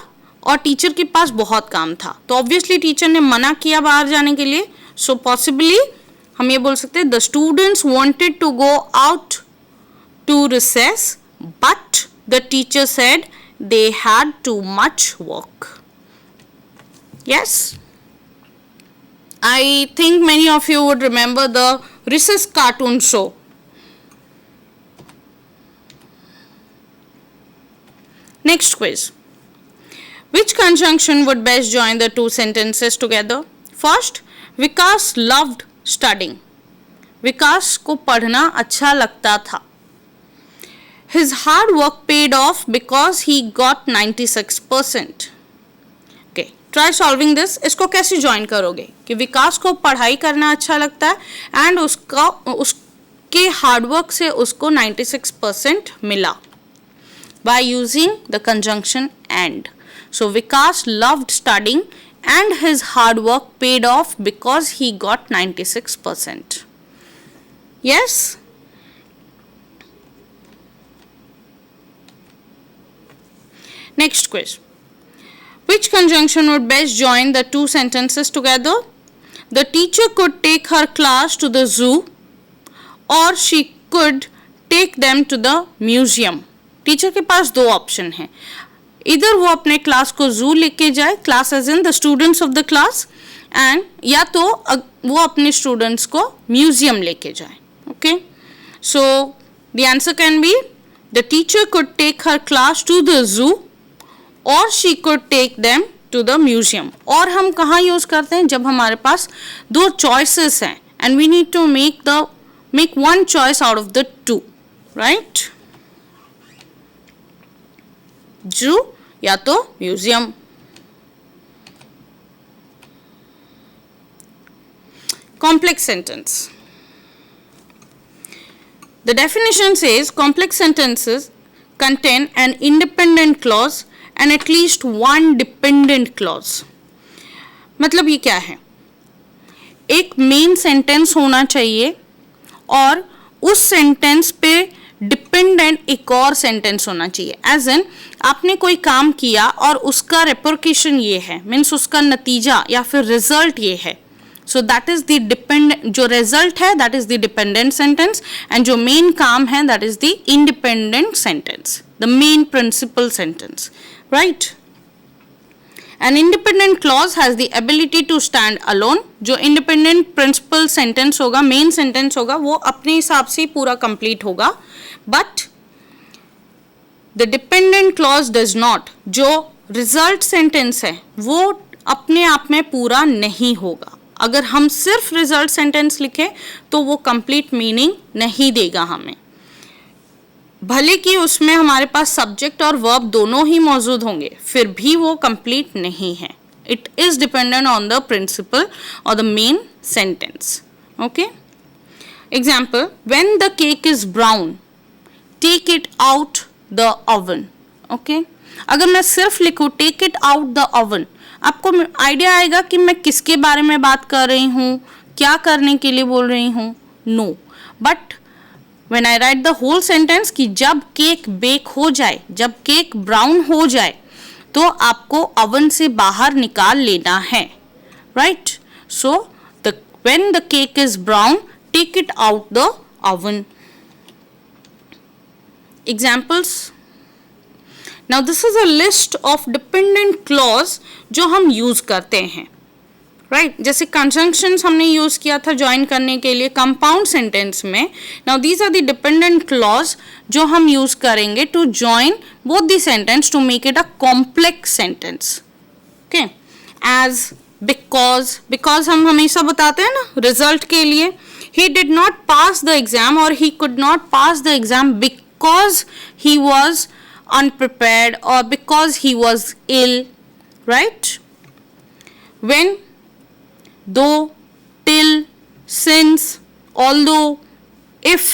और टीचर के पास बहुत काम था, तो ऑब्वियसली टीचर ने मना किया बाहर जाने के लिए. सो पॉसिबली हम ये बोल सकते हैं, the students wanted to go out to recess but the teacher said they had too much work. Yes, I think many of you would remember the Recess cartoon show. Next quiz. Which conjunction would best join the two sentences together? First, Vikas loved studying. विकास को पढ़ना अच्छा लगता था. His hard work paid off because he got 96%. Try solving this. इसको कैसे join करोगे कि विकास को पढ़ाई करना अच्छा लगता है एंड उसके हार्डवर्क से उसको 96% मिला, by using the conjunction and. So Vikas loved studying and his hard work paid of because he got 96%. Yes. Next question. Which conjunction would best join the two sentences together? The teacher could take her class to the zoo or she could take them to the museum. Teacher के पास दो option हैं. इधर वो अपने class को zoo लेके जाए, class as in the students of the class, and या तो वो अपने स्टूडेंट्स को म्यूजियम लेके जाए. Okay, so the answer can be the teacher could take her class to the zoo or she could take them to the museum. और हम कहाँ यूज करते हैं, जब हमारे पास दो choices हैं and we need to make one choice out of the two, right? Zoo या तो museum. Complex sentence. The definition says complex sentences contain an independent clause and at least one dependent clause. मतलब ये क्या है, एक main sentence होना चाहिए और उस सेंटेंस पे डिपेंडेंट एक और सेंटेंस होना चाहिए. एज इन आपने कोई काम किया और उसका रेपरकेशन ये है, मीन्स उसका नतीजा या फिर रिजल्ट ये है. So that is the dependent, जो रिजल्ट है that is the dependent sentence, and जो मेन काम है that is the independent sentence, the main principal sentence, right. An independent clause has the ability to stand alone. जो independent principal sentence होगा, main sentence होगा, वो अपने हिसाब से पूरा complete होगा. But the dependent clause does not. जो result sentence है वो अपने आप में पूरा नहीं होगा. अगर हम सिर्फ result sentence लिखें तो वो complete meaning नहीं देगा हमें. भले कि उसमें हमारे पास सब्जेक्ट और वर्ब दोनों ही मौजूद होंगे, फिर भी वो कंप्लीट नहीं है. It is dependent on the principal और the main sentence. Okay, example, when the cake is brown take it out the oven. Okay, अगर मैं सिर्फ लिखूँ take it out the oven, आपको आइडिया आएगा कि मैं किसके बारे में बात कर रही हूँ, क्या करने के लिए बोल रही हूँ. No, but When I write the whole sentence कि जब केक बेक हो जाए, जब केक ब्राउन हो जाए, तो आपको ओवन से बाहर निकाल लेना है, right. So when the cake is brown, take it out the oven. Examples. Now this is a list of dependent clause जो हम use करते हैं, राइट. जैसे कंजंक्शंस हमने यूज किया था ज्वाइन करने के लिए कंपाउंड सेंटेंस में. Now these are the dependent clause जो हम यूज करेंगे to join both the sentence to make it a complex sentence. Okay, as because हम हमेशा बताते हैं ना रिजल्ट के लिए, he did not pass the exam और he could not pass the exam because he was unprepared और because he was ill, right. When, though, till, since, although, if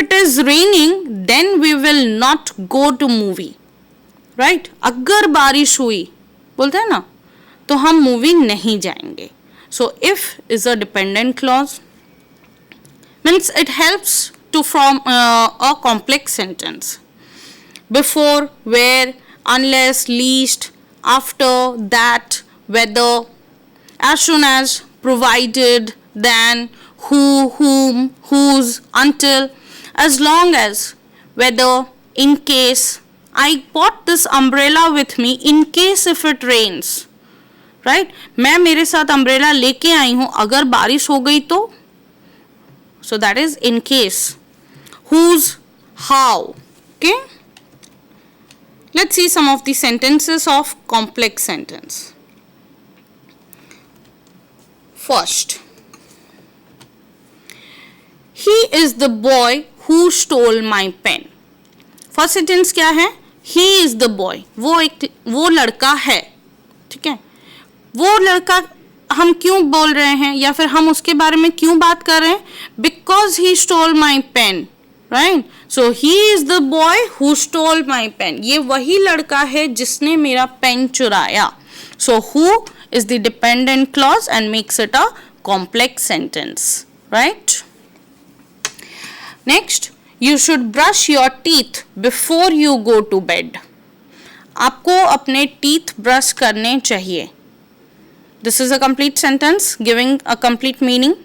it is raining then we will not go to movie, right. अगर बारिश हुई बोलते हैं ना तो हम movie नहीं जाएंगे. So if is a dependent clause, means it helps to form a complex sentence. Before, where, unless, least, after, that, whether, as soon as, provided, than, who, whom, whose, until, as long as, whether, in case. I bought this umbrella with me in case if it rains, right. मैं मेरे साथ umbrella लेके आई हूँ अगर बारिश हो गई तो. So that is in case. Whose, how. Okay. Let's see some of the sentences of complex sentence. First, he is the boy who stole my pen. First sentence क्या है? He is the boy. वो लड़का है, ठीक है. वो लड़का हम क्यों बोल रहे हैं या फिर हम उसके बारे में क्यों बात कर रहे हैं? Because he stole my pen. Right? So he is the boy who stole my pen. ये वही लड़का है जिसने मेरा पेन चुराया. So who is the dependent clause and makes it a complex sentence. Right? Next, you should brush your teeth before you go to bed. आपको अपने teeth brush करने चाहिए. This is a complete sentence giving a complete meaning.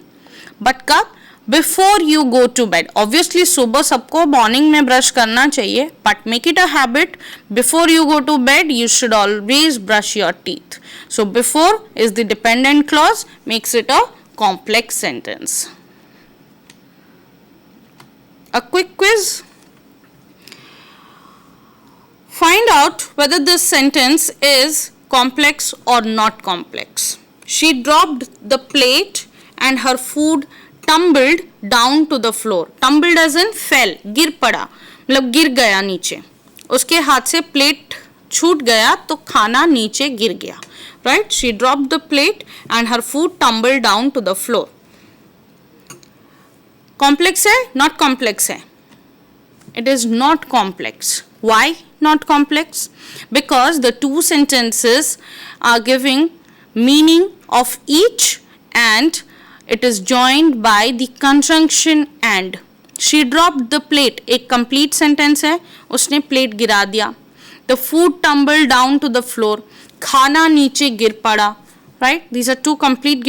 But कब? Before you go to bed. Obviously सुबह सबको morning में brush करना चाहिए, but make it a habit. Before you go to bed, you should always brush your teeth. So before is the dependent clause, makes it a complex sentence. A quick quiz. Find out whether this sentence is complex or not complex. She dropped the plate and her food tumbled down to the floor. Tumbled as in fell, गिर पड़ा, मतलब गिर गया नीचे. उसके हाथ से plate छूट गया तो खाना नीचे गिर गया. Right? She dropped the plate and her food tumbled down to the floor. Complex है? Not complex है. It is not complex. Why not complex? Because the two sentences are giving meaning of each and it is joined by the conjunction and. She dropped the plate एक complete sentence है, उसने plate गिरा दिया. The food tumble down to the floor, खाना नीचे गिर पड़ा. Right? These are two complete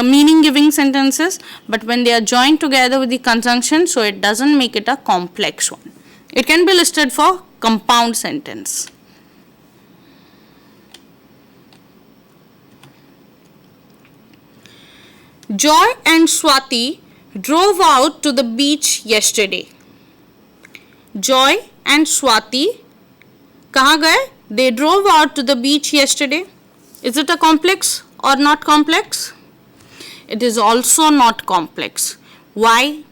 meaning giving sentences, but when they are joined together with the conjunction, so it doesn't make it a complex one. It can be listed for compound sentence. Joy and Swati drove out to the beach yesterday. Joy and Swati कहाँ गए? They drove out to the beach yesterday. Is it a complex or not complex? It is also not complex. Why?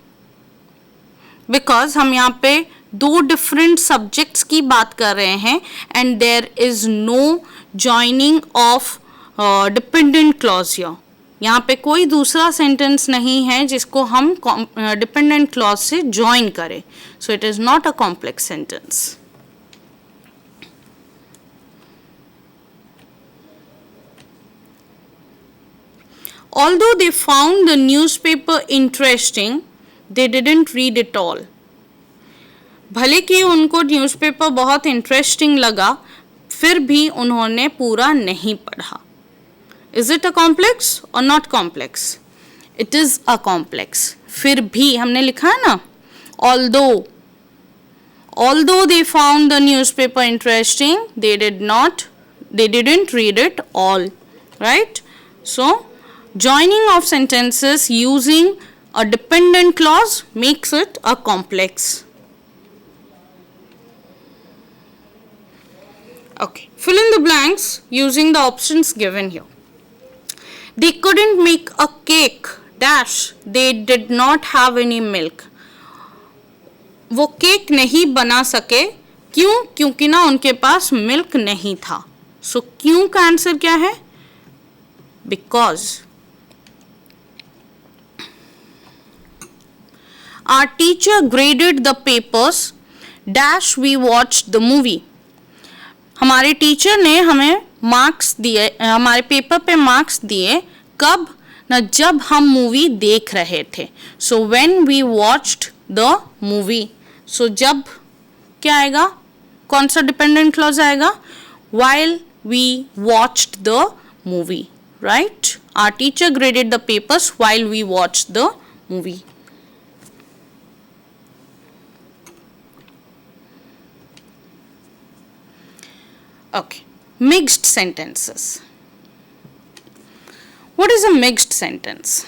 Because हम यहाँ पे दो different subjects की बात कर रहे हैं and there is no joining of dependent clause here. यहाँ पे कोई दूसरा sentence नहीं है जिसको हम dependent clause से join करें. So it is not a complex sentence. Although they found the newspaper interesting, they didn't read it all. भले कि उनको न्यूज़पेपर बहुत इंटरेस्टिंग लगा, फिर भी उन्होंने पूरा नहीं पढ़ा. Is it a complex or not complex? It is a complex. फिर भी हमने लिखा है ना, although they found the newspaper interesting, they didn't read it all. Right? So joining of sentences using a dependent clause makes it a complex. Okay, fill in the blanks using the options given here. They couldn't make a cake dash they did not have any milk. वो cake नहीं बना सके, क्यों? क्योंकि ना उनके पास milk नहीं था. So क्यों का आंसर क्या है? Because. Our teacher graded the papers dash we watched the movie. हमारे टीचर ने हमें मार्क्स दिए, हमारे पेपर पे मार्क्स दिए कब? ना जब हम मूवी देख रहे थे. So when we watched the movie. So जब क्या आएगा? कौन सा डिपेंडेंट क्लॉज आएगा? while we watched the movie. Right? Our teacher graded the papers while we watched the movie. Okay, mixed sentences. What is a mixed sentence?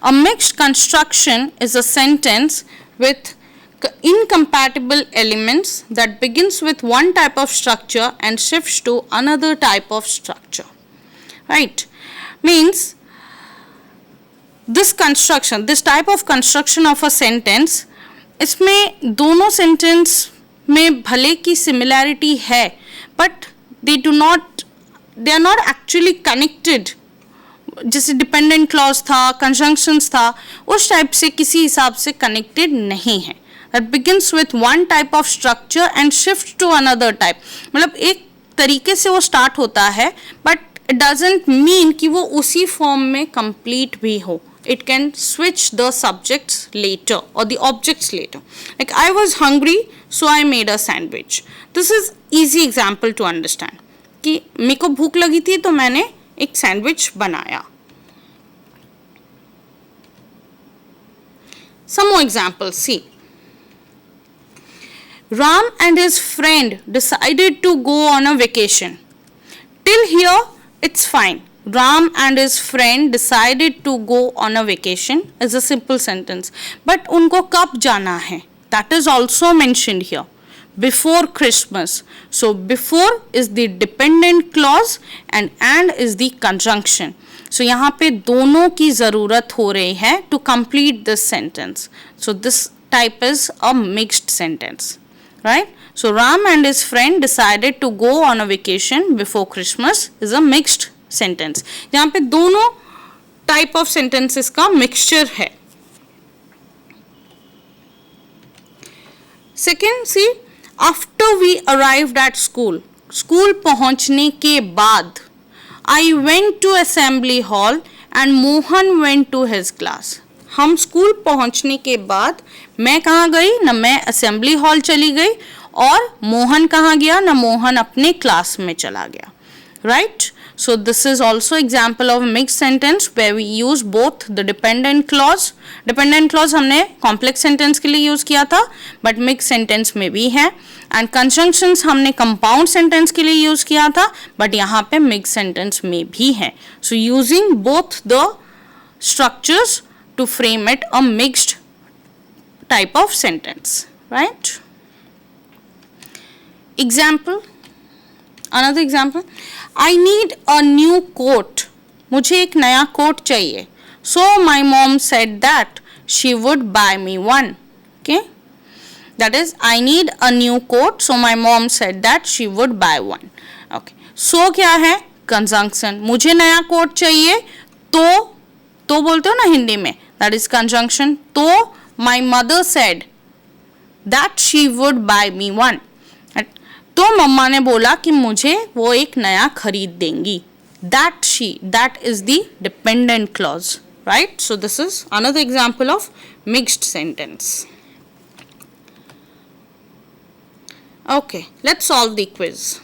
A mixed construction is a sentence with incompatible elements that begins with one type of structure and shifts to another type of structure. Right? Means this construction, this type of construction of a sentence, इसमें दोनों sentence में भले की similarity है, but they are not actually connected. जैसे dependent clause था, conjunctions था, उस टाइप से किसी हिसाब से कनेक्टेड नहीं है. That begins with one type of structure and shift to another type. मतलब एक तरीके से वो स्टार्ट होता है, बट इट डजंट मीन कि वो उसी फॉर्म में कंप्लीट भी हो. It can switch the subjects later or the objects later. Like I was hungry, so I made a sandwich. This is easy example to understand. कि मेरे को भूख लगी थी तो मैंने एक सैंडविच बनाया. Some more examples. See, Ram and his friend decided to go on a vacation. Till here, it's fine. Ram and his friend decided to go on a vacation is a simple sentence. But उनको कब जाना है? That is also mentioned here. Before Christmas. So before is the dependent clause and is the conjunction. So यहाँ पे दोनों की ज़रूरत हो रही है to complete this sentence. So this type is a mixed sentence. Right? So Ram and his friend decided to go on a vacation before Christmas is a mixed sentence. यहाँ पे दोनों type of sentences का mixture है. Second, see, after we arrived at school, school पहुंचने के बाद, I went to assembly hall and Mohan went to his class. हम school पहुंचने के बाद मैं कहाँ गई ना, मैं असेंबली हॉल चली गई, और मोहन कहाँ गया ना, मोहन अपने क्लास में चला गया. Right. So this is also example of mixed sentence where we use both the dependent clause. Dependent clause हमने complex sentence के लिए use किया था, but mixed sentence में भी है. And conjunctions हमने compound sentence के लिए use किया था, but यहाँ पे mixed sentence में भी है. So using both the structures to frame it a mixed type of sentence. Right? Example. Another example. I need a new coat. मुझे एक नया कोट चाहिए. So my mom said that she would buy me one. Okay. That is, I need a new coat. So my mom said that she would buy one. Okay. So क्या है? Conjunction. मुझे नया coat चाहिए तो बोलते हो ना हिंदी में. That is conjunction. तो my mother said that she would buy me one. तो मम्मा ने बोला कि मुझे वो एक नया खरीद देंगी. That is the dependent clause. Right? So this is another example of mixed sentence. Okay, let's solve the quiz.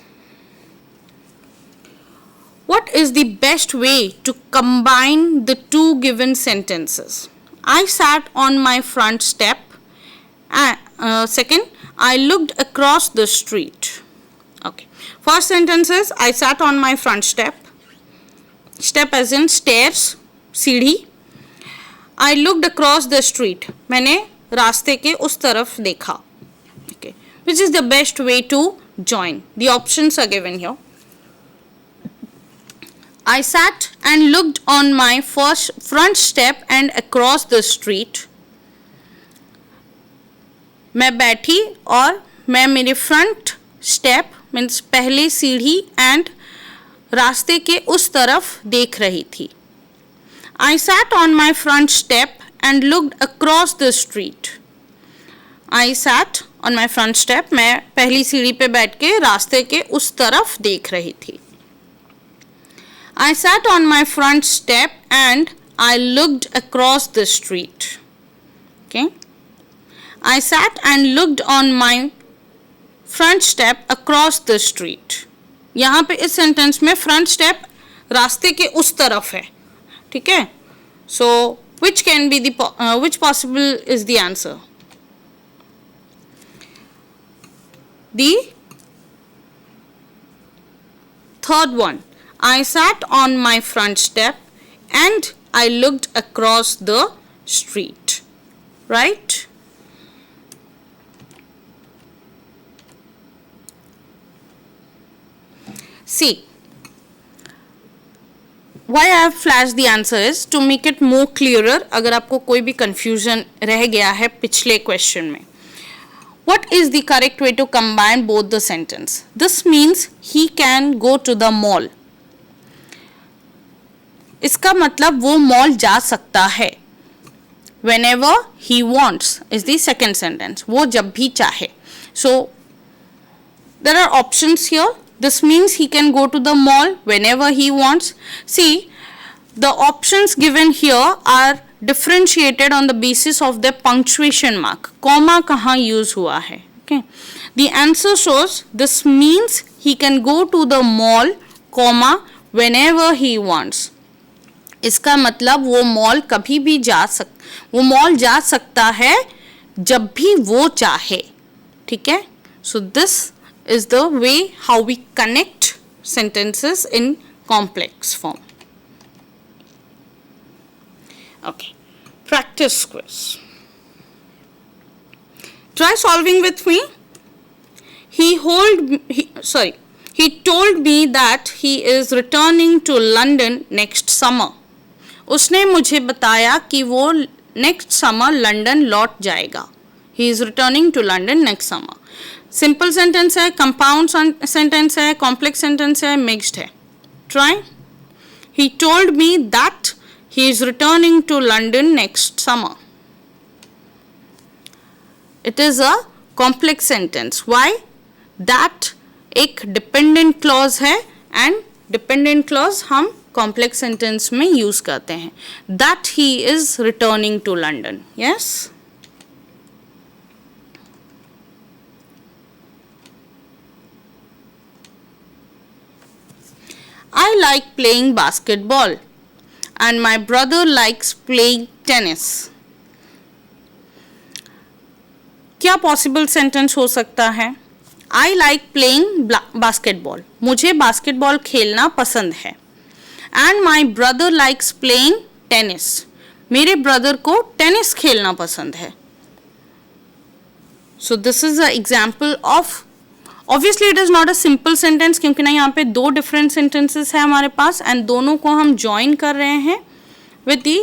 What is the best way to combine the two given sentences? I sat on my front step. Second, I looked across the street. Okay. First sentence is I sat on my front step. Step as in stairs, सीढ़ी. I looked across the street. मैंने रास्ते के उस तरफ देखा. Okay. Which is the best way to join? The options are given here. I sat and looked on my front step and across the street. मैं बैठी और मैं मेरे फ्रंट स्टेप मीन्स पहले सीढ़ी एंड रास्ते के उस तरफ देख रही थी. I sat on my front step and looked across the street. I sat on my front step, मैं पहली सीढ़ी पे बैठ के रास्ते के उस तरफ देख रही थी. I sat on my front step and I looked across the street. Okay. I sat and looked on my front step across the street. यहाँ पे इस सेंटेंस में फ्रंट स्टेप रास्ते के उस तरफ है. ठीक है. So which can be the which possible is the answer? The third one. I sat on my front step and I looked across the street. Right? See, why I have flashed the answer is to make it more clearer. अगर आपको कोई भी confusion रह गया है पिछले question में. What is the correct way to combine both the sentence? This means he can go to the mall. इसका मतलब वो मॉल जा सकता है. Whenever he wants is the second sentence. वो जब भी चाहे. So there are options here. This means he can go to the mall whenever he wants. See, the options given here are differentiated on the basis of the punctuation mark. Comma कहाँ use हुआ है. Okay. The answer shows this means he can go to the mall, comma, whenever he wants. इसका मतलब वो mall कभी भी वो mall जा सकता है जब भी वो चाहे. ठीक है. So this is the way how we connect sentences in complex form. Okay, practice quiz. Try solving with me. He told me that he is returning to London next summer. उसने मुझे बताया कि वो next summer लंदन लौट जाएगा. He is returning to London next summer. Simple sentence है, compound sentence है, complex sentence है, मिक्स्ड है. Try. He told me that he is returning to London next summer. It is a complex sentence. Why? That एक dependent clause है and dependent clause हम complex sentence में use करते हैं. That he is returning to London. Yes. I like playing basketball and my brother likes playing tennis. क्या possible sentence हो सकता है? I like playing basketball. मुझे बास्केटबॉल खेलना पसंद है. And my brother likes playing tennis. मेरे ब्रदर को टेनिस खेलना पसंद है. So this is an example of, obviously it is not a simple sentence क्योंकि ना यहाँ पे दो different sentences है हमारे पास and दोनों को हम join कर रहे हैं with the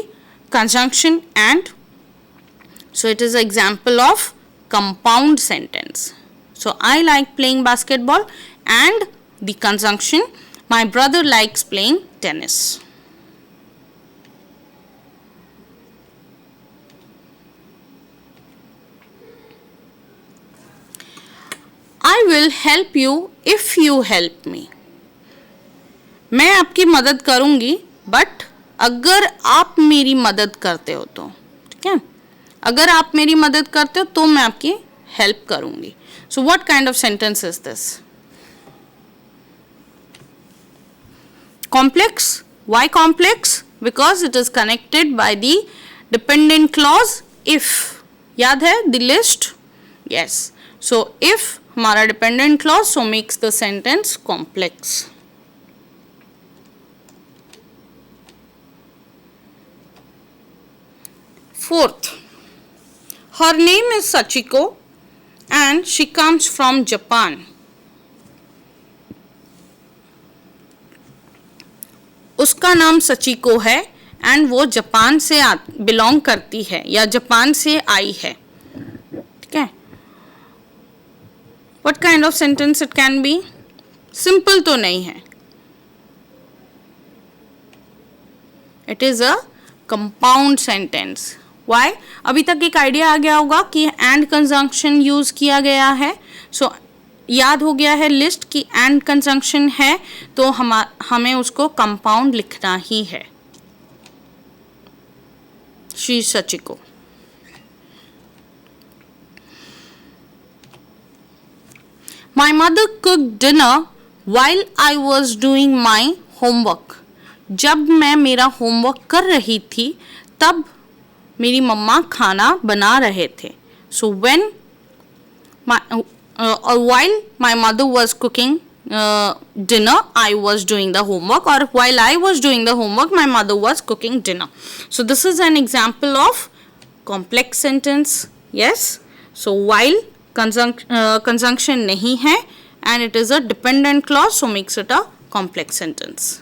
conjunction and, so it is an example of compound sentence. So I like playing basketball and the conjunction my brother likes playing tennis. I will help you if you help me. मैं आपकी मदद करूंगी but अगर आप मेरी मदद करते हो तो. ठीक है, अगर आप मेरी मदद करते हो तो मैं आपकी हेल्प करूंगी. So what kind of sentence is this? Complex. Why complex? Because it is connected by the dependent clause if. याद है the list? Yes. So if हमारा dependent clause, so makes the sentence complex. Fourth, her name is Sachiko and she comes from Japan. उसका नाम सचिको है and वो Japan से belong करती है या जापान से आई है. ठीक है. What kind of sentence it can be? Simple तो नहीं है. It is a compound sentence. Why? अभी तक एक आइडिया आ गया होगा कि एंड कंजंक्शन यूज किया गया है. सो याद हो गया है लिस्ट कि एंड कंजंक्शन है तो हमें उसको कंपाउंड लिखना ही है. Shri सचिको. My mother cooked dinner while I was doing my homework. जब मैं मेरा होमवर्क कर रही थी तब मेरी मम्मा खाना बना रहे थे. So when while my mother was cooking dinner, I was doing the homework, or while I was doing the homework, my mother was cooking dinner. So this is an example of complex sentence. Yes. So while conjunction नहीं है and it is a dependent clause, so makes it a complex sentence.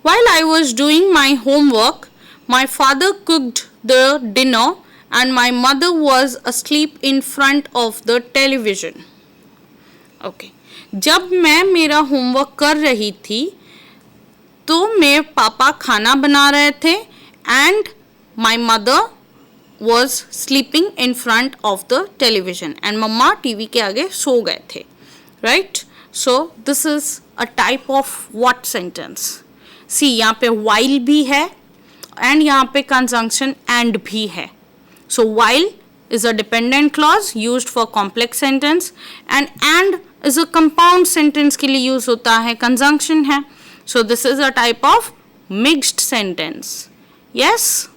While I was doing my homework, my father cooked the dinner and my mother was asleep in front of the television. Okay. जब मैं मेरा homework कर रही थी तो मेरे पापा खाना बना रहे थे and my mother was sleeping in front of the television and मम्मा टीवी के आगे सो गए थे. Right? So this is a type of what sentence? सी यहाँ पे while भी है एंड यहाँ पे कंजंक्शन and भी है. सो while is a dependent clause used for complex sentence and is a compound sentence के लिए यूज होता है, conjunction है. So this is a type of mixed sentence. Yes.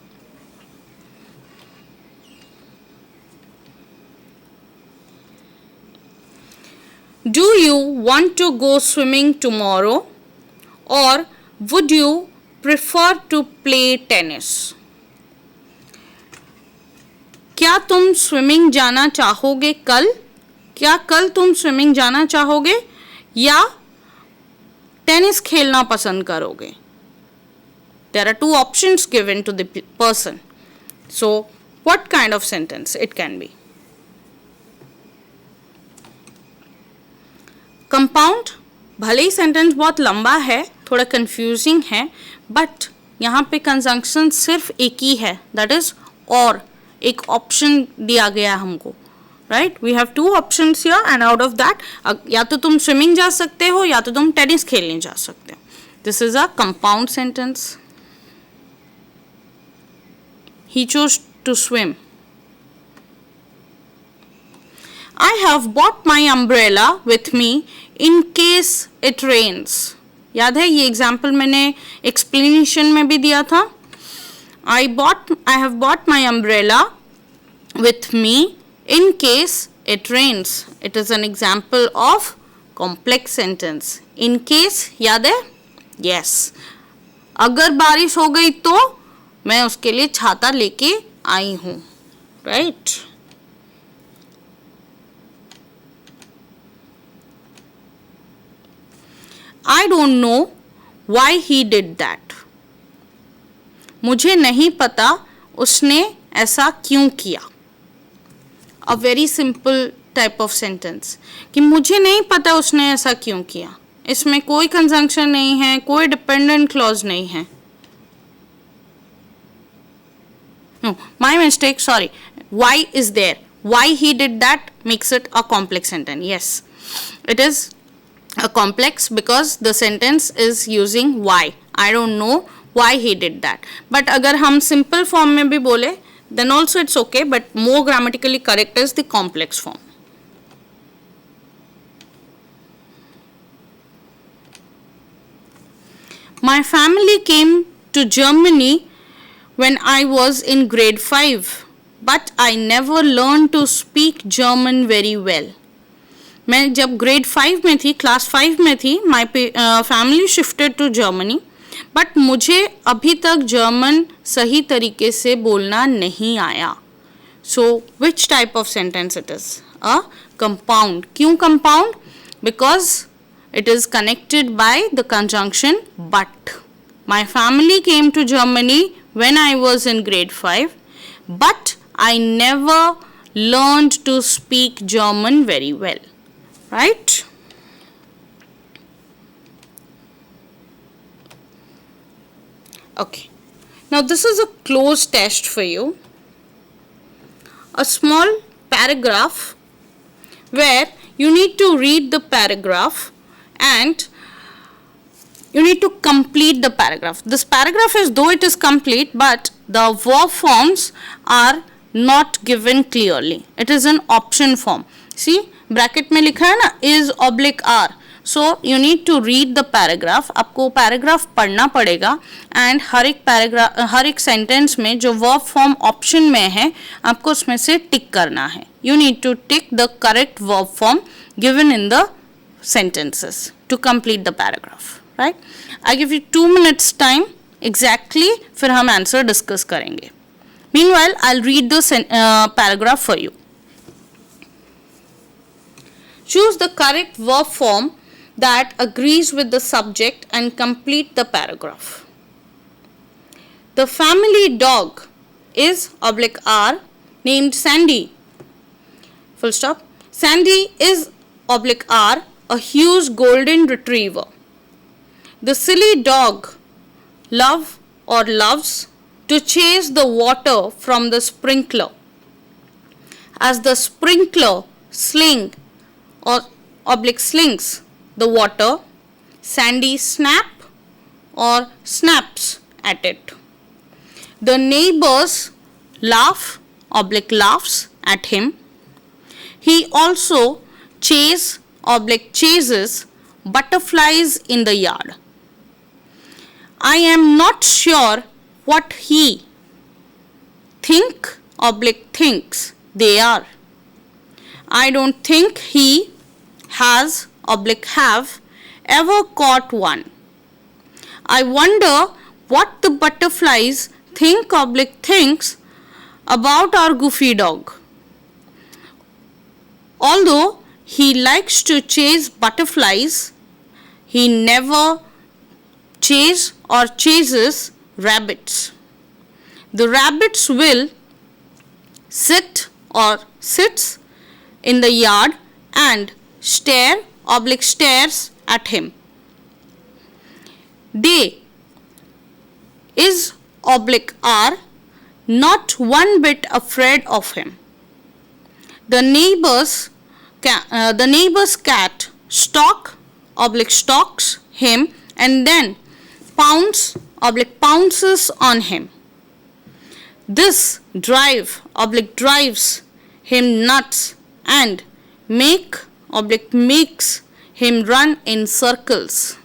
Do you want to go swimming tomorrow or would you prefer to play tennis? क्या तुम swimming जाना चाहोगे कल? क्या कल तुम स्विमिंग जाना चाहोगे या टेनिस खेलना पसंद करोगे? There are two options given to the person. So what kind of sentence it can be? Compound. भले ही सेंटेंस बहुत लंबा है, थोड़ा कंफ्यूजिंग है, बट यहाँ पे कंजंक्शन सिर्फ एक ही है, दैट इज और. एक ऑप्शन दिया गया हमको, right. We have 2 options here and out of that या तो तुम स्विमिंग जा सकते हो या तो तुम टेनिस खेलने जा सकते हो. This is a compound sentence. He chose to swim. I have bought my umbrella with me in case it rains. याद है ये एग्जाम्पल मैंने एक्सप्लेनेशन में भी दिया था. I have bought my umbrella with me in case it rains. It is an example of complex sentence. In case याद है? Yes. अगर बारिश हो गई तो मैं उसके लिए छाता लेके आई हूं. Right. I don't know why he did that. मुझे नहीं पता उसने ऐसा क्यों किया. A very simple type of sentence कि मुझे नहीं पता उसने ऐसा क्यों किया. इसमें कोई कंजंक्शन नहीं है, कोई डिपेंडेंट क्लॉज नहीं है. No, my mistake, sorry. Why is there? Why he did that makes it a complex sentence. Yes, it is a complex because the sentence is using why. I don't know why he did that. But अगर हम simple form में भी बोले then also it's okay, but more grammatically correct is the complex form. My family came to Germany when I was in grade 5, but I never learned to speak German very well. मैं जब grade 5 में थी, class 5 में थी, my family shifted to Germany, but मुझे अभी तक German सही तरीके से बोलना नहीं आया. So which type of sentence it is? A compound. क्यों compound? Because it is connected by the conjunction but. My family came to Germany when I was in grade 5, but I never learned to speak German very well. Right? Okay. Now this is a closed test for you. A small paragraph where you need to read the paragraph and you need to complete the paragraph. This paragraph is, though it is complete, but the verb forms are not given clearly. It is an option form. See, bracket में लिखा है ना is oblique are. So you need to read the paragraph. आपको paragraph पढ़ना पड़ेगा and हर एक sentence में जो verb form option में है आपको उसमें से tick करना है. You need to tick the correct verb form given in the sentences to complete the paragraph. Right? I give you 2 minutes time exactly. फिर हम answer discuss करेंगे. Meanwhile, I'll read the paragraph for you. Choose the correct verb form that agrees with the subject and complete the paragraph. The family dog is oblique R named Sandy. Full stop. Sandy is oblique R a huge golden retriever. The silly dog loves to chase the water from the sprinkler. As the sprinkler slings the water, Sandy snaps at it. The neighbors laughs at him. He also chases butterflies in the yard. I am not sure what he thinks they are. I don't think he have ever caught one. I wonder what the butterflies thinks about our goofy dog. Although he likes to chase butterflies, he never chases rabbits. The rabbits will sits in the yard and stares at him. They are not one bit afraid of him. The neighbor's cat stalks him and then pounces on him. This drives him nuts and makes him run in circles.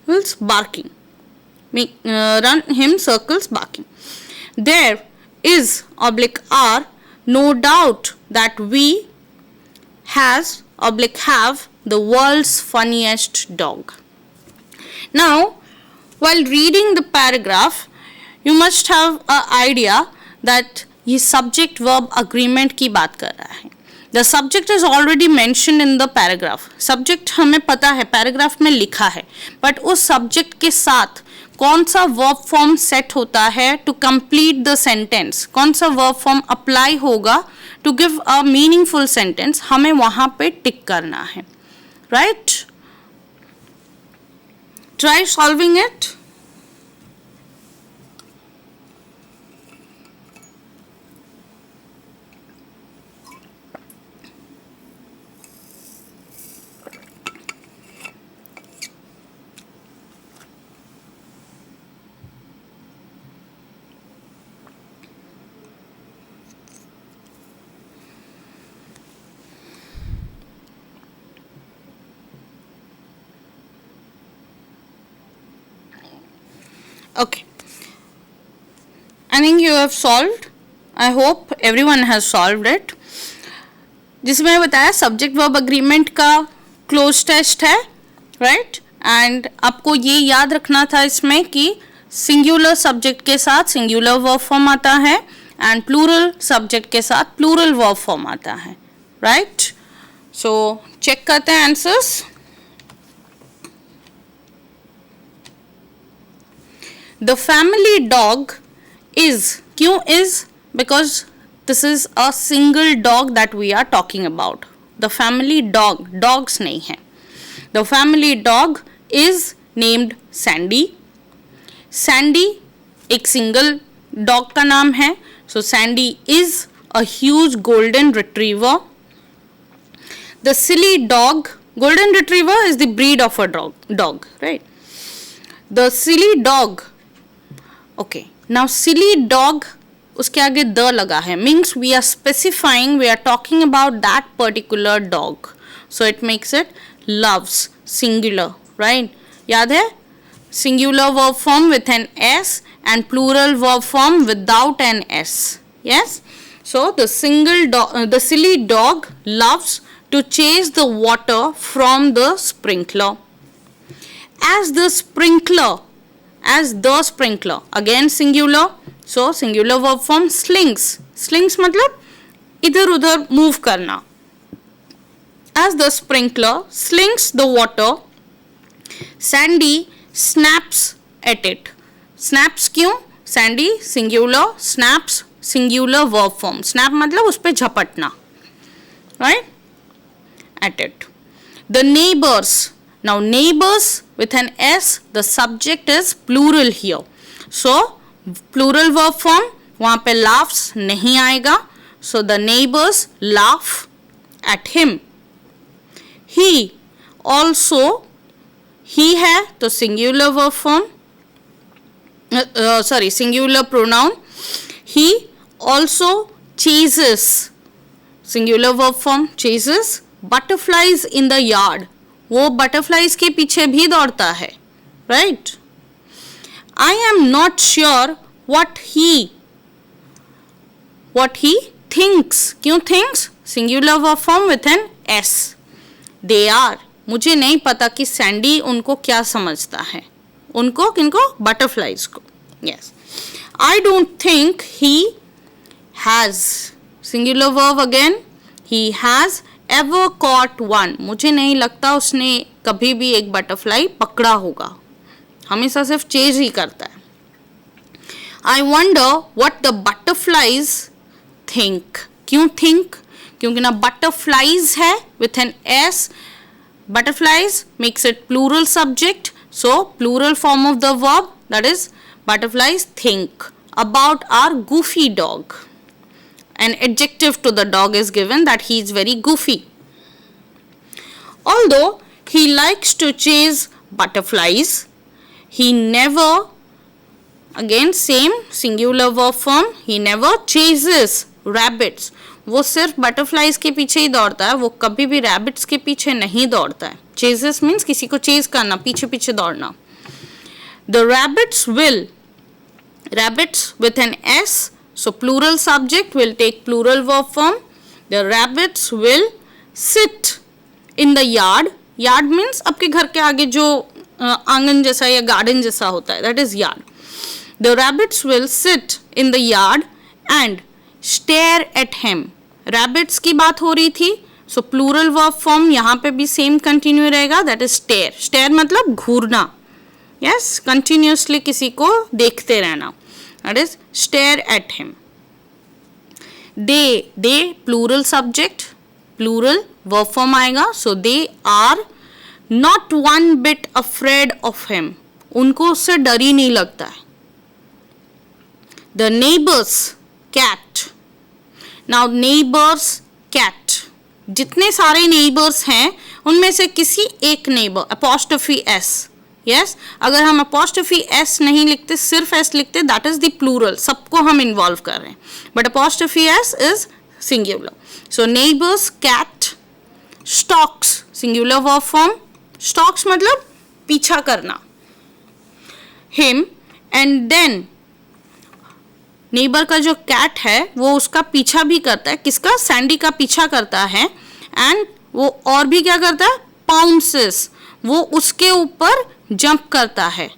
Means barking. Run him circles barking. There is are no doubt that we have the world's funniest dog. Now, while reading the paragraph, you must have an idea that ये subject verb agreement की बात कर रहा है. The subject is already mentioned in the paragraph. Subject हमें पता है, paragraph में लिखा है, but उस subject के साथ कौन सा verb form set होता है to complete the sentence, कौन सा verb form apply होगा to give a meaningful sentence, हमें वहाँ पे टिक करना है, right? Try solving it. Okay. I think you have solved. I hope everyone has solved it. जिसमें मैं बताया सब्जेक्ट वर्ब अग्रीमेंट का क्लोज टेस्ट है, राइट? एंड आपको ये याद रखना था इसमें कि सिंगुलर सब्जेक्ट के साथ सिंगुलर वर्ब फॉर्म आता है एंड प्लूरल सब्जेक्ट के साथ प्लूरल वर्ब फॉर्म आता है, राइट? सो चेक करते हैं answers. The family dog is, क्यों is? Because this is a single dog that we are talking about. The family dog, dogs नहीं है. The family dog is named Sandy. Sandy एक single dog का नाम है. So Sandy is a huge golden retriever. The silly dog, golden retriever is the breed of a dog, right? The silly dog, okay, now silly dog उसके आगे the लगा है, means we are specifying, we are talking about that particular dog, so it makes it loves, singular, right? याद है, singular verb form with an s and plural verb form without an s. Yes, so the silly dog loves to chase the water from the sprinkler. As the sprinkler, again singular, so singular verb form slings. Slings मतलब इधर उधर move करना. As the sprinkler slings the water, Sandy snaps at it. Snaps क्यों? Sandy singular, snaps singular verb form. Snap मतलब उस पे झपटना, right? At it. The neighbors. Now neighbors with an s, the subject is plural here. So plural verb form वहाँ पे laughs नहीं आएगा. So the neighbors laugh at him. He also, he है तो singular verb form, singular pronoun. He also chases, singular verb form, chases butterflies in the yard. वो butterflies के पीछे भी दौड़ता है, right? I am not sure what he thinks. क्यों thinks? Singular verb form with an s. They are. मुझे नहीं पता कि सैंडी उनको क्या समझता है. उनको किनको? Butterflies को. Yes. I don't think he has. Singular verb again. He has ever caught one. मुझे नहीं लगता उसने कभी भी एक बटरफ्लाई पकड़ा होगा. हमेशा सिर्फ चेज ही करता है. I wonder what the butterflies think. क्यों think? क्योंकि ना butterflies है with an s. Butterflies makes it plural subject. So plural form of the verb, that is butterflies think about our goofy dog. an adjective to the dog is given that he is very goofy. Although he likes to chase butterflies, he never, again same singular verb form, he never chases rabbits. वो सिर्फ butterflies के पीछे ही दौड़ता है, वो कभी भी rabbits के पीछे नहीं दौड़ता है. चेजेस मीन्स किसी को चेज करना, पीछे पीछे दौड़ना. The rabbits will, rabbits with an S, so plural subject will take plural verb form. The rabbits will sit in the yard. Yard means आपके घर के आगे जो आंगन जैसा या गार्डन जैसा होता है, that is yard. The rabbits will sit in the yard and stare at him. Rabbits की बात हो रही थी, so plural verb form यहाँ पे भी same continue रहेगा, that is stare. Stare मतलब घूरना. Yes, continuously किसी को देखते रहना. That is stare at him. They plural subject, plural verb form आएगा, so they are not one bit afraid of him. उनको उससे डर ही नहीं लगता है. The neighbor's cat. Now neighbor's cat. जितने सारे neighbors हैं उनमें से किसी एक neighbor apostrophe s. Yes, अगर हम apostrophe s नहीं लिखते, सिर्फ s लिखते, that is the plural. सबको हम involve कर रहे हैं. But apostrophe s is singular. So neighbor's cat stalks, singular verb form. Stalks मतलब पीछा करना. Him and then नेबर का जो कैट है वो उसका पीछा भी करता है. किसका? सैंडी का पीछा करता है. एंड वो और भी क्या करता है? पाउंसेस, वो उसके ऊपर जंप करता है.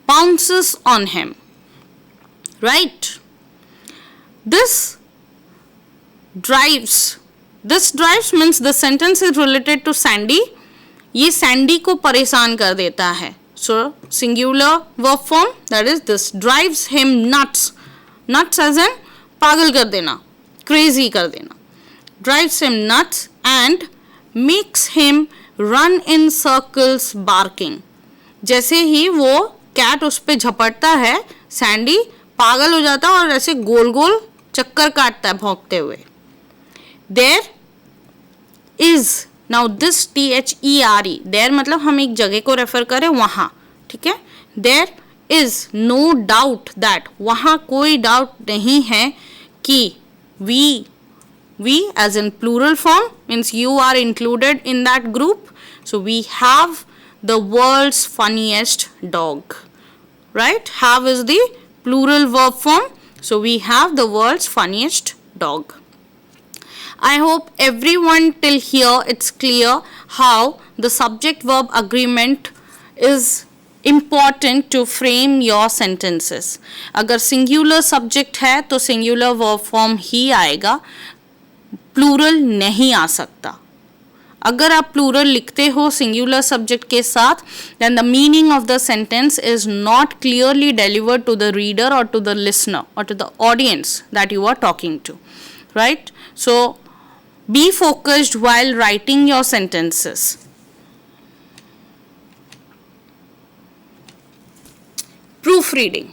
Pounces on him. Right. This drives means the sentence is related to Sandy. ये सैंडी को परेशान कर देता है. So singular verb form, that is this drives him nuts. Nuts as in पागल कर देना, crazy कर देना. Drives him nuts and makes him run in circles barking. जैसे ही वो कैट उस पे झपटता है, सैंडी पागल हो जाता है और ऐसे गोल गोल चक्कर काटता है भौंकते हुए. There is, now this THERE, there मतलब हम एक जगह को रेफर करें वहाँ, ठीक है. There is no doubt that, वहाँ कोई डाउट नहीं है कि we as in plural form means you are included in that group. So we have the world's funniest dog. Right? Have is the plural verb form. So we have the world's funniest dog. I hope everyone till here it's clear how the subject verb agreement is important to frame your sentences. अगर singular subject है तो singular verb form ही आएगा, plural नहीं आ सकता. अगर आप plural लिखते हो singular subject के साथ, then the meaning of the sentence is not clearly delivered to the reader or to the listener or to the audience that you are talking to. Right? So be focused while writing your sentences. Proofreading.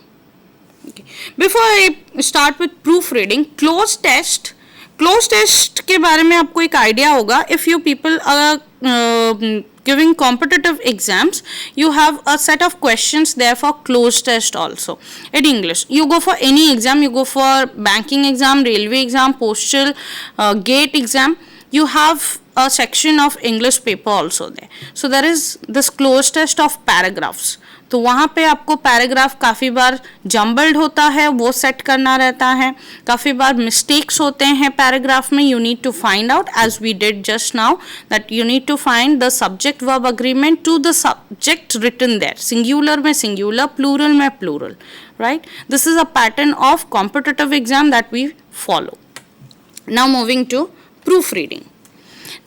Okay. Before I start with proofreading, cloze test के बारे में आपको एक idea होगा. If you people are giving competitive exams, you have a set of questions there for cloze test also. In English, you go for any exam, you go for banking exam, railway exam, postal, gate exam, you have a section of English paper also there. So there is this cloze test of paragraphs. तो वहाँ पे आपको paragraph काफ़ी बार jumbled होता है, वो set करना रहता है. काफ़ी बार मिस्टेक्स होते हैं पैराग्राफ में. You need to find out, as we did just now, that you need to find the subject verb agreement to the subject written there. Singular में सिंगुलर, प्लूरल में plural. Right. This is a pattern of competitive exam that we follow. Now moving to proof reading.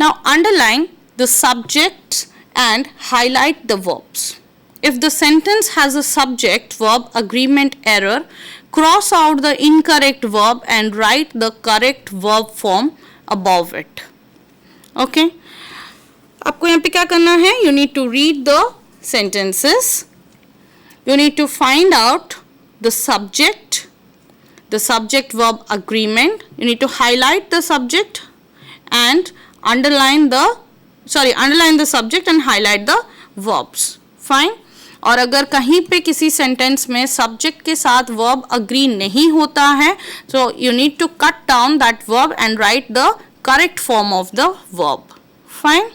Now underline the subjects and highlight the verbs. If the sentence has a subject verb agreement error, cross out the incorrect verb and write the correct verb form above it. Okay? आपको यहाँ पे क्या करना है? You need to read the sentences. You need to find out the subject, the subject verb agreement. You need to highlight the subject and underline the subject and highlight the verbs. Fine. और अगर कहीं पे किसी sentence में subject के साथ verb agree नहीं होता है, so you need to cut down that verb and write the correct form of the verb. Fine.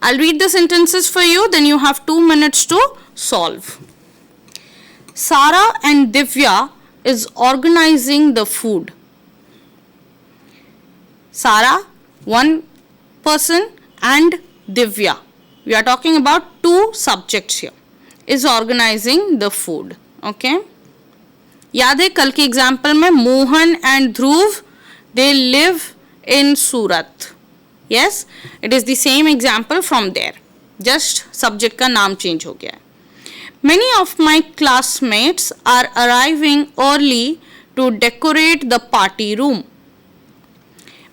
I'll read the sentences for you, then you have 2 minutes to solve. Sara and Divya is organizing the food. Sara, one person, and Divya. We are talking about two subjects here. Is organizing the food. Okay. याद है कल के example में Mohan and Dhruv they live in Surat. Yes, it is the same example from there. Just subject का नाम change हो गया है. Many of my classmates are arriving early to decorate the party room.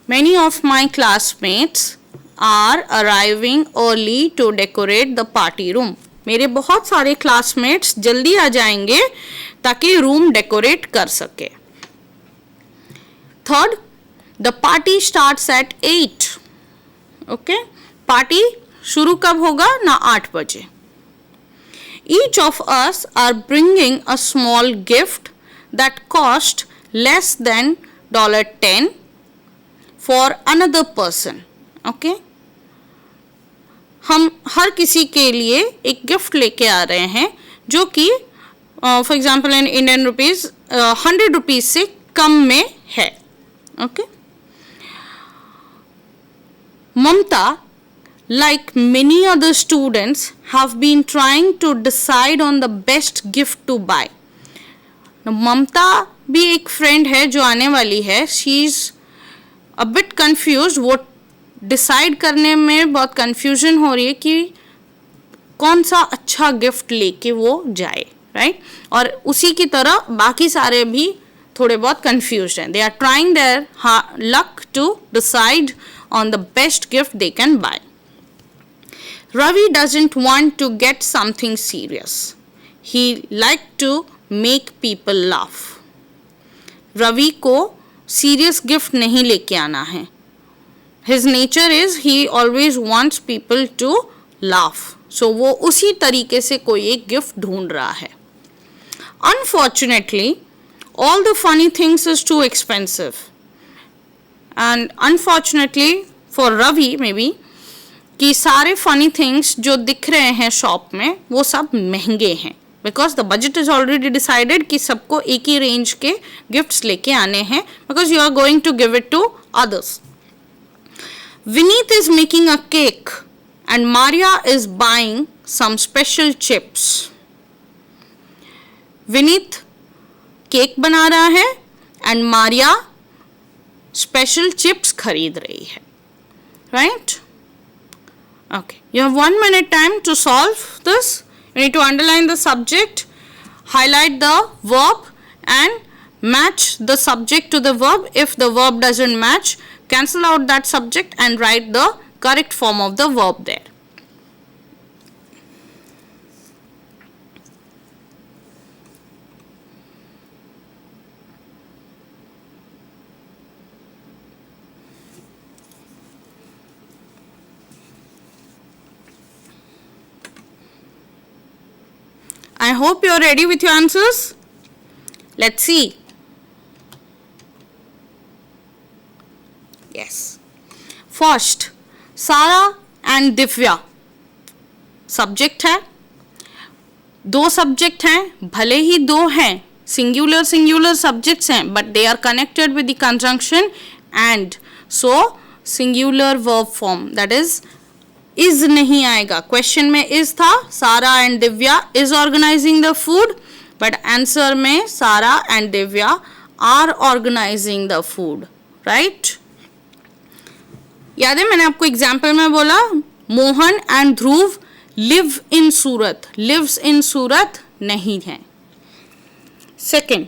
Many of my classmates are arriving early to decorate the party room. मेरे बहुत सारे classmates जल्दी आ जाएंगे ताकि रूम डेकोरेट कर सके. Third, the party starts at 8. Okay, party शुरू कब होगा ना 8 बजे. Each of us are bringing a small gift that cost less than $10 for another person. Okay, हम हर किसी के लिए एक गिफ्ट लेके आ रहे हैं जो कि for example in Indian rupees 100 rupees से कम में है. Okay. Mamta, like many other students, have been trying to decide on the best gift to buy. ममता भी एक फ्रेंड है जो आने वाली है. She is a bit confuse. वो डिसाइड करने में बहुत कंफ्यूजन हो रही है कि कौन सा अच्छा गिफ्ट लेके वो जाए. राइट. और उसी की तरह बाकी सारे भी थोड़े बहुत कंफ्यूज हैं. They are trying their luck to decide on the best gift they can buy. Ravi doesn't want to get something serious. He like to make people laugh. Ravi को serious gift नहीं लेके आना है. His nature is he always wants people to laugh. So वो उसी तरीके से कोई एक गिफ्ट ढूंढ रहा है. Unfortunately, all the funny things is too expensive. And unfortunately for Ravi maybe कि सारे funny things जो दिख रहे हैं शॉप में वो सब महंगे हैं. Because the budget is already decided कि सबको एक ही रेंज के गिफ्ट्स लेके आने हैं. Because you are going to give it to others. Vineet is making a cake and Maria is buying some special chips. Vineet cake बना रहा है and Maria स्पेशल चिप्स खरीद रही है. Right. Okay. You have 1 minute time to solve this. You need to underline the subject, highlight the verb and match the subject to the verb. If the verb doesn't match, cancel out that subject and write the correct form of the verb there. I hope you are ready with your answers. Let's see. Yes. First, Sara and Divya. Subject है. दो subject हैं. भले ही दो हैं. Singular subjects हैं. But they are connected with the conjunction and. So, singular verb form. That is नहीं आएगा. Question में is था. सारा and Divya is organizing the food, but answer में सारा and Divya are organizing the food. right? याद है मैंने आपको एग्जाम्पल में बोला Mohan and Dhruv live in Surat. Lives in Surat नहीं है. Second,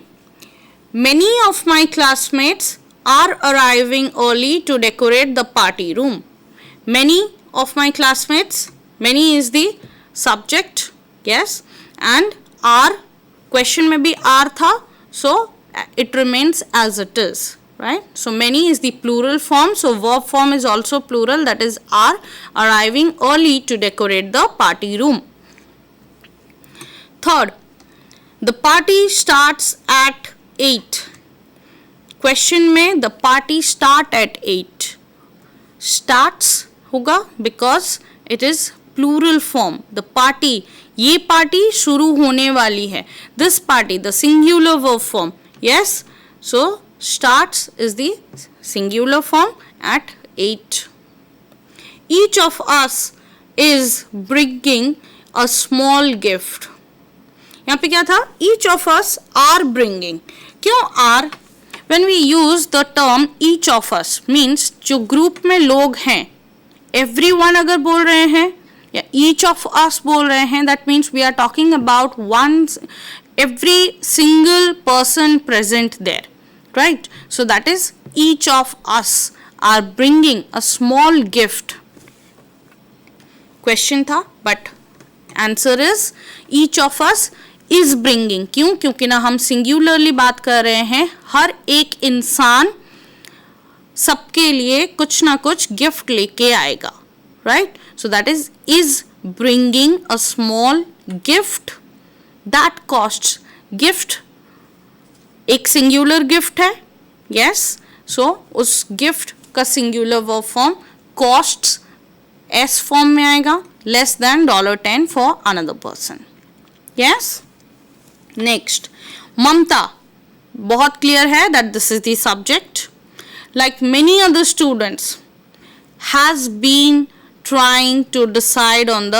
many of my classmates are arriving early to decorate the party room. Many of my classmates, many is the subject, yes, and are, question में भी are था, so it remains as it is, right? So many is the plural form, so verb form is also plural, that is are arriving early to decorate the party room. Third, the party starts at 8. Question में the party start at 8 starts होगा because it is plural form. The party, ये party शुरू होने वाली है. This party, the singular verb form. Yes, so starts is the singular form at 8. Each of us is bringing a small gift. यहाँ पे क्या था? Each of us are bringing. क्यों are? When we use the term each of us means जो group में लोग हैं, everyone अगर बोल रहे हैं या each of us बोल रहे हैं, that means we are talking about every single person present there, right? So that is each of us are bringing a small gift. Question था, but answer is each of us is bringing. क्यों? क्योंकि ना हम singularly बात कर रहे हैं. हर एक इंसान सबके लिए कुछ ना कुछ गिफ्ट लेके आएगा, right? So that is bringing a small gift that cost. Gift एक सिंगुलर गिफ्ट है, यस. सो उस गिफ्ट का singular verb form costs S form में आएगा, less than $10 for another person. Yes. Next, Mamata. बहुत क्लियर है that this is the subject. Like many other students has been trying to decide on the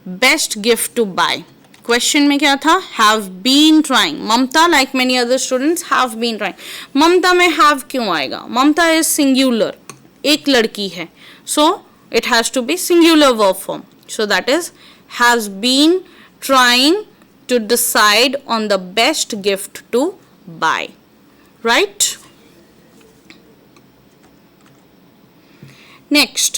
best gift to buy. Question में क्या था? Have been trying. Mamta like many other students have been trying. Mamta में have क्यों आएगा? ममता is singular, एक लड़की है, so it has to be singular verb form. So that is has been trying to decide on the best gift to buy, right? Next,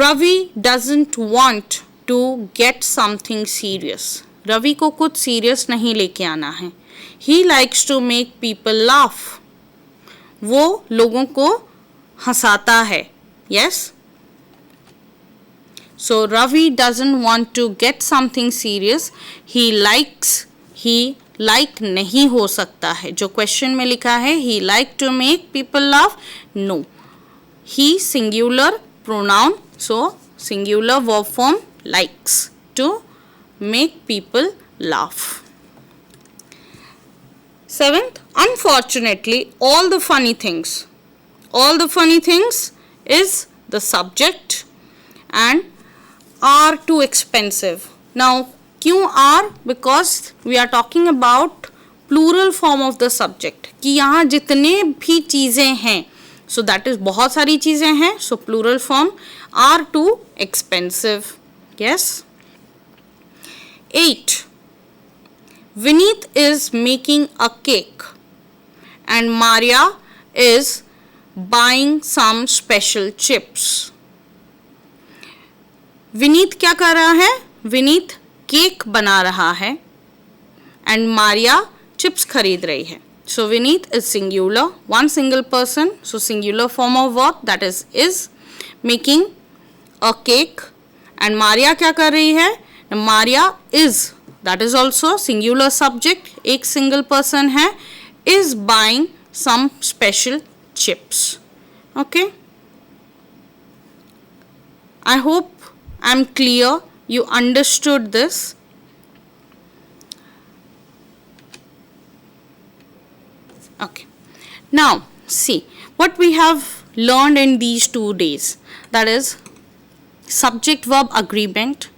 Ravi doesn't want to get something serious. Ravi को कुछ serious नहीं लेके आना है. He likes to make people laugh. वो लोगों को हंसाता है. Yes? So Ravi doesn't want to get something serious. He like नहीं हो सकता है. जो क्वेश्चन में लिखा है he like to make people laugh, no. He singular pronoun, so singular verb form likes to make people laugh. 7th, unfortunately all the funny things is the subject and are too expensive. Now क्यों are? Because we are talking about plural form of the subject, कि यहाँ जितने भी चीज़ें हैं, so that is बहुत सारी चीज़ें हैं, so plural form are too expensive. Yes. 8, Vineet is making a cake and Maria is buying some special chips. Vineet क्या कर रहा है? विनीत केक बना रहा है एंड मारिया चिप्स खरीद रही है. So Vineet is singular, one single person, so singular form of verb that is making a cake. And Maria क्या कर रही है? Maria is, that is also singular subject, एक सिंगल पर्सन है, is buying some special chips. Okay, I hope I'm clear, you understood this. Okay, now see what we have learned in these 2 days, that is subject verb agreement,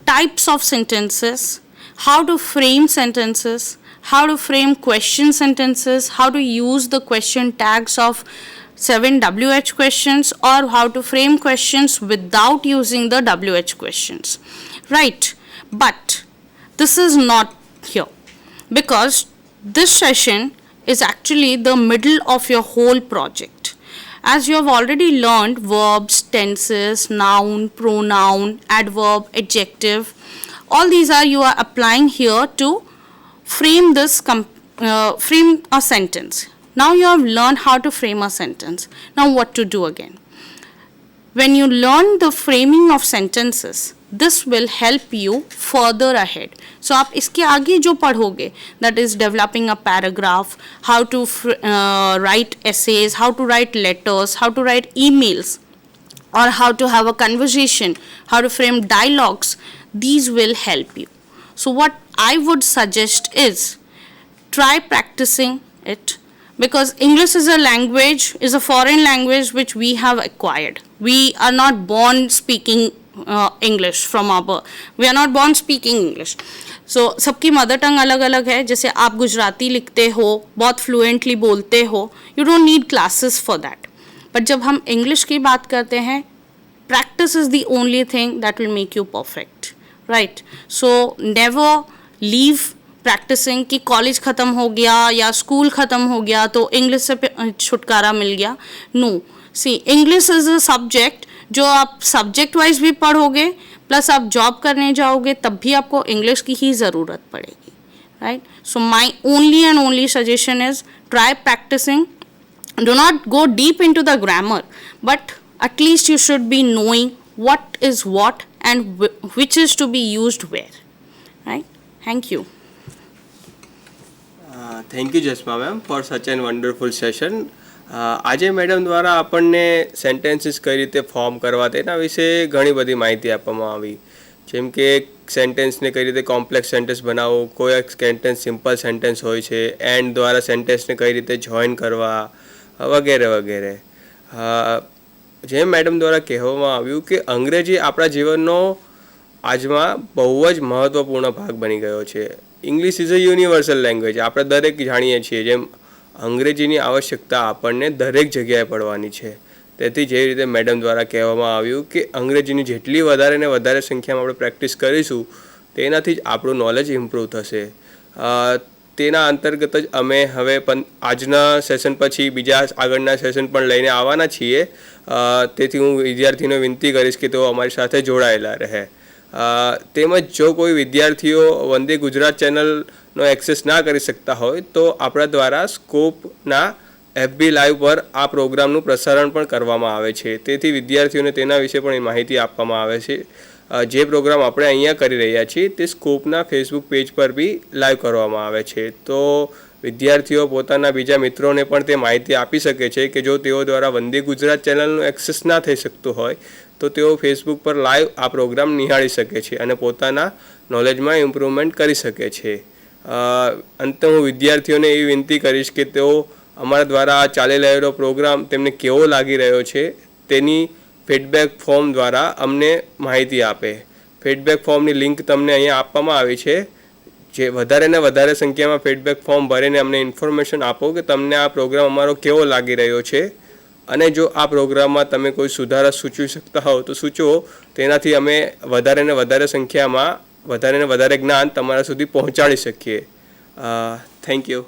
types of sentences, how to frame sentences, how to frame question sentences, how to use the question tags of 7 WH questions, or how to frame questions without using the WH questions, right? But this is not here because this session is actually the middle of your whole project. As you have already learned verbs, tenses, noun, pronoun, adverb, adjective, all these are you are applying here to frame this frame a sentence. Now you have learned how to frame a sentence. Now what to do again? When you learn the framing of sentences, this will help you further ahead. So आप इसके आगे जो पढ़ोगे, that is developing a paragraph, how to write essays, how to write letters, how to write emails, or how to have a conversation, how to frame dialogues, these will help you. So what I would suggest is try practicing it, because English is a language, is a foreign language which we have acquired. We are not born speaking English from our birth. We are not born speaking English. So सबकी mother tongue अलग अलग है. जैसे आप गुजराती लिखते हो, बहुत fluently बोलते हो, you don't need classes for that. But जब हम इंग्लिश की बात करते हैं, practice is the only thing that will make you perfect, right? So never leave practicing कि कॉलेज ख़त्म हो गया या स्कूल ख़त्म हो गया तो इंग्लिश से छुटकारा मिल गया. No, see English is a subject जो आप सब्जेक्ट वाइज भी पढ़ोगे, प्लस आप जॉब करने जाओगे तब भी आपको इंग्लिश की ही ज़रूरत पड़ेगी, right? So my only and only suggestion is try practising. Do not go deep into the grammar, but at least you should be knowing what is what and which is to be used where, right? Thank you. Thank you Jasma ma'am for such an wonderful session. આજે madam દ્વારા આપણને sentences કઈ રીતે form કરવા તેના વિશે ઘણી બધી માહિતી આપવામાં આવી. જેમ કે સેન્ટેન્સને કઈ રીતે કોમ્પ્લેક્સ સેન્ટેન્સ બનાવવું, કોઈ એક સેન્ટેન્સ સિમ્પલ સેન્ટેન્સ હોય છે, એન્ડ દ્વારા સેન્ટેન્સને કઈ રીતે જોઈન કરવા વગેરે વગેરે. જેમ મેડમ દ્વારા કહેવામાં આવ્યું કે અંગ્રેજી આપણા જીવનનો આજમાં બહુ જ મહત્ત્વપૂર્ણ ભાગ બની ગયો છે. English is a universal language. આપણે દરેક જાણીએ છીએ જેમ અંગ્રેજીની આવશ્યકતા આપણને દરેક જગ્યાએ પડવાની છે. તેથી જે રીતે મેડમ દ્વારા કહેવામાં આવ્યું કે અંગ્રેજીની જેટલી વધારે ને વધારે સંખ્યામાં આપણે પ્રેક્ટિસ કરીશું તેનાથી જ આપણું નોલેજ ઇમ્પ્રૂવ થશે. તેના અંતર્ગત જ અમે હવે પણ આજના સેશન પછી બીજા આગળના સેશન પણ લઈને આવવાના છીએ. તેથી હું વિદ્યાર્થીઓને વિનંતી કરીશ કે તેઓ અમારી સાથે જોડાયેલા રહે. તેમજ જો કોઈ વિદ્યાર્થીઓ વંદે ગુજરાત ચેનલનો એક્સેસ ના કરી શકતા હોય તો આપણા દ્વારા સ્કોપના FB લાઈવ પર આ પ્રોગ્રામનું પ્રસારણ પણ કરવામાં આવે છે. તેથી વિદ્યાર્થીઓને તેના વિશે પણ માહિતી આપવામાં આવે છે. જે પ્રોગ્રામ આપણે અહીંયા કરી રહ્યા છીએ તે સ્કોપના ફેસબુક પેજ પર બી લાઈવ કરવામાં આવે છે. તો વિદ્યાર્થીઓ પોતાના બીજા મિત્રોને પણ તે માહિતી આપી શકે છે કે જો તેઓ દ્વારા વંદે ગુજરાત ચેનલનું એક્સેસ ના થઈ શકતું હોય તો તેઓ ફેસબુક પર લાઈવ આ પ્રોગ્રામ નિહાળી શકે છે અને પોતાના નોલેજમાં ઇમ્પ્રુવમેન્ટ કરી શકે છે. અંતે હું વિદ્યાર્થીઓને એવી વિનંતી કરીશ કે તેઓ અમારા દ્વારા ચાલી રહેલો પ્રોગ્રામ તેમને કેવો લાગી રહ્યો છે તેની ફીડબેક ફોર્મ દ્વારા અમને માહિતી આપે. ફીડબેક ફોર્મની લિંક તમને અહીંયા આપવામાં આવી છે. જે વધારે ને વધારે સંખ્યામાં ફીડબેક ફોર્મ ભરીને અમને ઇન્ફોર્મેશન આપો કે તમને આ પ્રોગ્રામ અમારો કેવો લાગી રહ્યો છે, અને જો આ પ્રોગ્રામમાં તમે કોઈ સુધારા સૂચવી શકતા હોવ તો સૂચવો. તેનાથી અમે વધારે ને વધારે સંખ્યામાં વધારે ને વધારે જ્ઞાન તમારા સુધી પહોંચાડી શકીએ. Thank you.